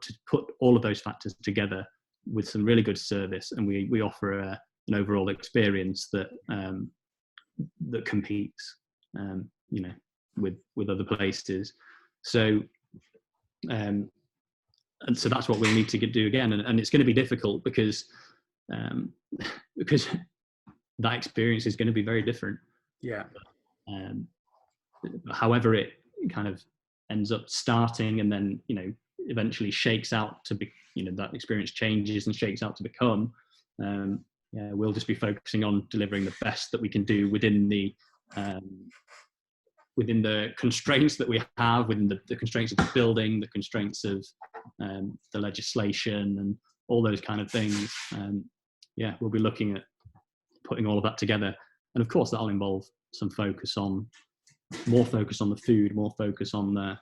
all of those factors together with some really good service, and we offer an overall experience that that competes. you know, with other places. So, and so that's what we'll need to do again. And it's going to be difficult because that experience is going to be very different.
Yeah.
However it kind of ends up starting, and then, you know, eventually shakes out to be, you know, that experience changes and shakes out to become, we'll just be focusing on delivering the best that we can do within the constraints that we have, within the constraints of the building, the constraints of the legislation and all those kind of things. We'll be looking at putting all of that together. And of course that'll involve some more focus on the food, more focus on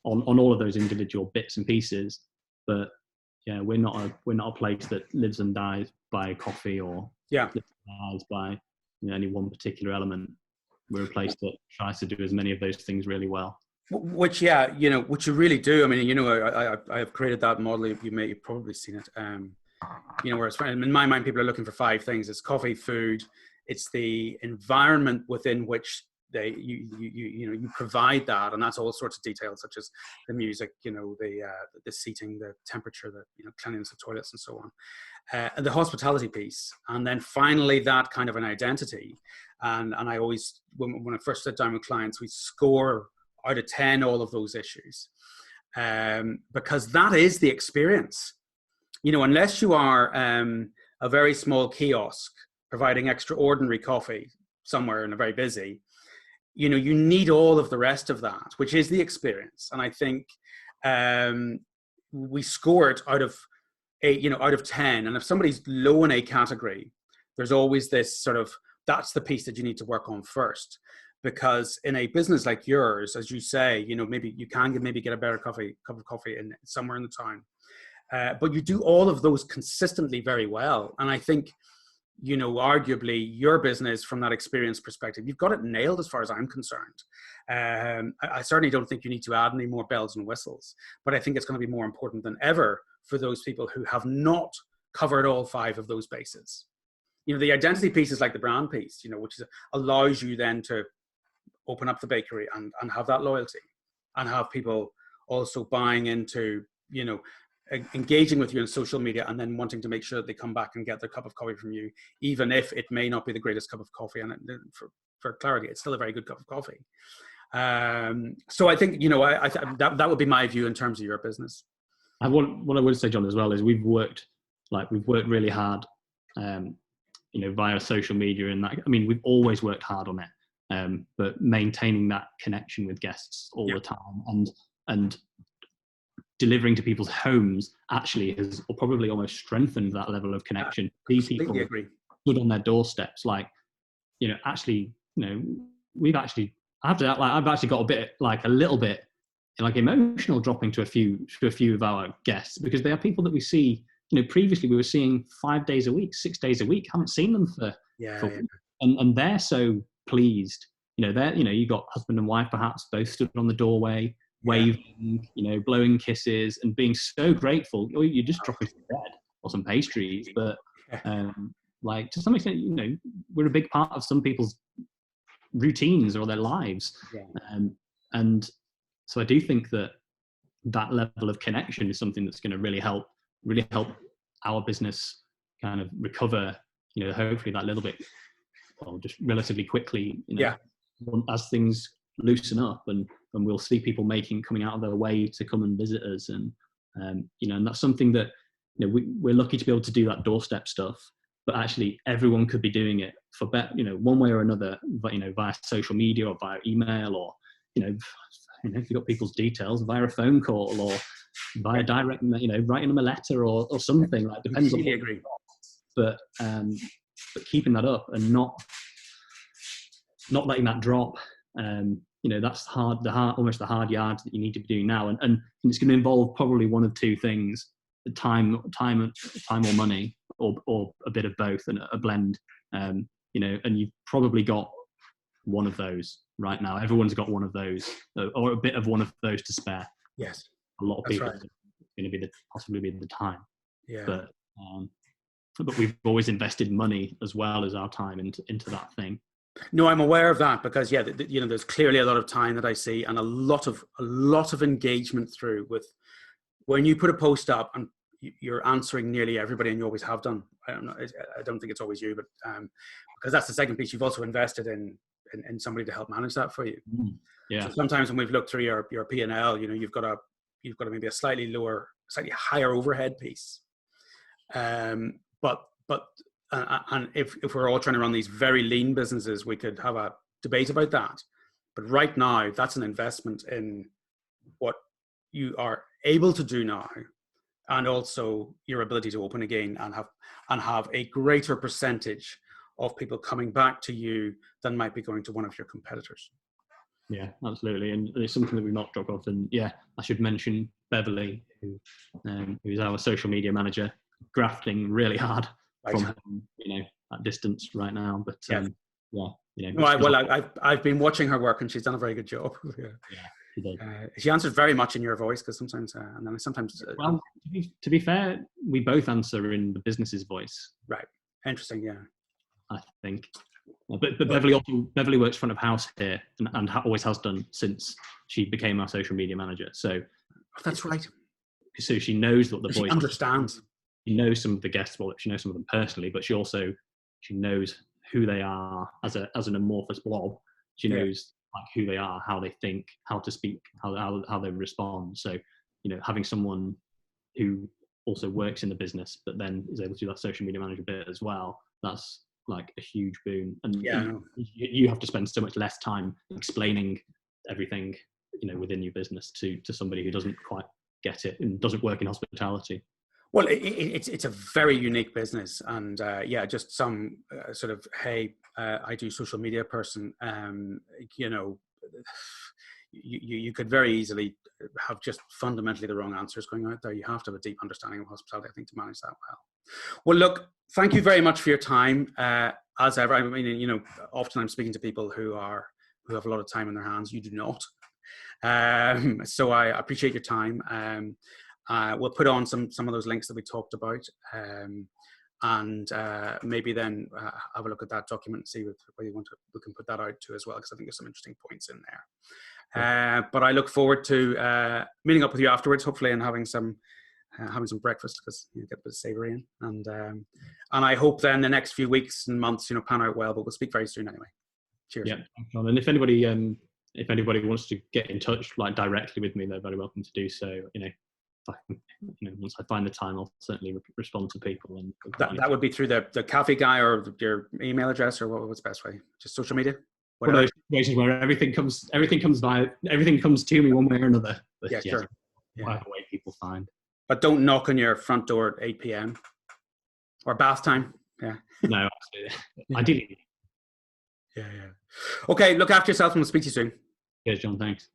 all of those individual bits and pieces. But yeah, we're not a place that lives and dies by coffee, or lives and dies by, you know, any one particular element. We're a place that tries to do as many of those things really well.
Which you really do. I mean, you know, I have created that model. You've probably seen it. You know, whereas in my mind, people are looking for 5 things. It's coffee, food. It's the environment within which you provide that, and that's all sorts of details such as the music, you know, the seating, the temperature, the, you know, cleanliness of toilets and so on, and the hospitality piece, and then finally that kind of an identity. And I always, when I first sit down with clients, we score out of 10 all of those issues, because that is the experience. You know, unless you are a very small kiosk providing extraordinary coffee somewhere and are very busy, you know, you need all of the rest of that, which is the experience. And I think we score it out of 10. And if somebody's low in a category, there's always this sort of, that's the piece that you need to work on first. Because in a business like yours, as you say, you know, maybe you can get a better cup of coffee in somewhere in the town. But you do all of those consistently very well. And I think, you know, arguably your business from that experience perspective, you've got it nailed as far as I'm concerned. I certainly don't think you need to add any more bells and whistles, but I think it's going to be more important than ever for those people who have not covered all 5 of those bases. You know, the identity piece is like the brand piece, you know, which allows you then to open up the bakery and have that loyalty, and have people also buying into, you know, engaging with you on social media, and then wanting to make sure that they come back and get their cup of coffee from you, even if it may not be the greatest cup of coffee. And for clarity, it's still a very good cup of coffee. So I think, you know, that would be my view in terms of your business.
What I would say, John, as well, is we've worked really hard, you know, via social media, and that, I mean, we've always worked hard on it, but maintaining that connection with guests all the time, and delivering to people's homes actually has probably almost strengthened that level of connection. These people stood on their doorsteps, like, you know, actually, you know, I've actually got a little bit like emotional dropping to a few of our guests, because they are people that we see, you know, previously we were seeing 5 days a week, 6 days a week, haven't seen them for and they're so pleased. You know, you got husband and wife perhaps both stood on the doorway, waving, you know, blowing kisses and being so grateful. Or you just drop some bread or some pastries, but like, to some extent, you know, we're a big part of some people's routines or their lives. And so I do think that level of connection is something that's going to really help our business kind of recover, you know, hopefully that little bit, well, just relatively quickly, you know, as things loosen up, and we'll see people coming out of their way to come and visit us. And you know, and that's something that, you know, we're lucky to be able to do that doorstep stuff, but actually everyone could be doing it for you know, one way or another, but, you know, via social media or via email, or, you know, if you've got people's details, via a phone call, or via direct, you know, writing them a letter or something, like, depends on what.
Agree.
But keeping that up and not letting that drop, you know, that's almost the hard yards that you need to be doing now, and it's going to involve probably one of 2 things: time or money, or a bit of both, and a blend. You know, and you've probably got one of those right now. Everyone's got one of those, or a bit of one of those to spare.
Yes,
a lot of people. Right. Going to be possibly the time.
Yeah.
But we've always invested money as well as our time into that thing.
No, I'm aware of that because there's clearly a lot of time that I see and a lot of engagement through with when you put a post up and you're answering nearly everybody, and you always have done. I don't think it's always you, but because that's the second piece, you've also invested in somebody to help manage that for you.
Yeah.
So sometimes when we've looked through your P&L, you've got maybe a slightly higher overhead piece. And if we're all trying to run these very lean businesses, we could have a debate about that. But right now, that's an investment in what you are able to do now, and also your ability to open again and have a greater percentage of people coming back to you than might be going to one of your competitors.
Yeah, absolutely. And it's something that we've not dropped off. And yeah, I should mention Beverly, who's our social media manager, grafting really hard from home, at distance right now. But
I've been watching her work and she's done a very good job. She answers very much in your voice because sometimes, and then sometimes.
Well, to be fair, we both answer in the business's voice.
Right. Interesting. Yeah.
I think. But Beverly works front of house here and always has done since she became our social media manager. So
that's right.
So she knows what the voice.
She understands.
She knows some of the guests. Well, she knows some of them personally, but she knows who they are as an amorphous blob. She knows who they are, how they think, how to speak, how they respond. So having someone who also works in the business but then is able to do that social media manager bit as well, that's like a huge boon. And you have to spend so much less time explaining everything within your business to somebody who doesn't quite get it and doesn't work in hospitality. Well,
it's a very unique business, and just some sort of I do social media person. You could very easily have just fundamentally the wrong answers going out there. You have to have a deep understanding of hospitality, I think, to manage that well. Well, look, thank you very much for your time. As ever, I mean, often I'm speaking to people who have a lot of time in their hands. You do not. So I appreciate your time. We'll put on some of those links that we talked about, and maybe then have a look at that document and see where we can put that out too as well, because I think there's some interesting points in there. But I look forward to meeting up with you afterwards, hopefully, and having some breakfast, because you get a bit of savoury in, and I hope then the next few weeks and months pan out well. But we'll speak very soon anyway. Cheers.
Yeah, and if anybody wants to get in touch directly with me, they're very welcome to do so. Once I find the time, I'll certainly respond to people. And
that would be through the Caffè guy or your email address, or what's the best way? Just social media.
One of those situations where everything comes to me one way or another. But
sure.
Whatever way people find.
But don't knock on your front door at 8 p.m. or bath time. Yeah.
No, absolutely. Ideally.
Yeah. Okay, look after yourself and we'll speak to you soon.
Cheers, John. Thanks.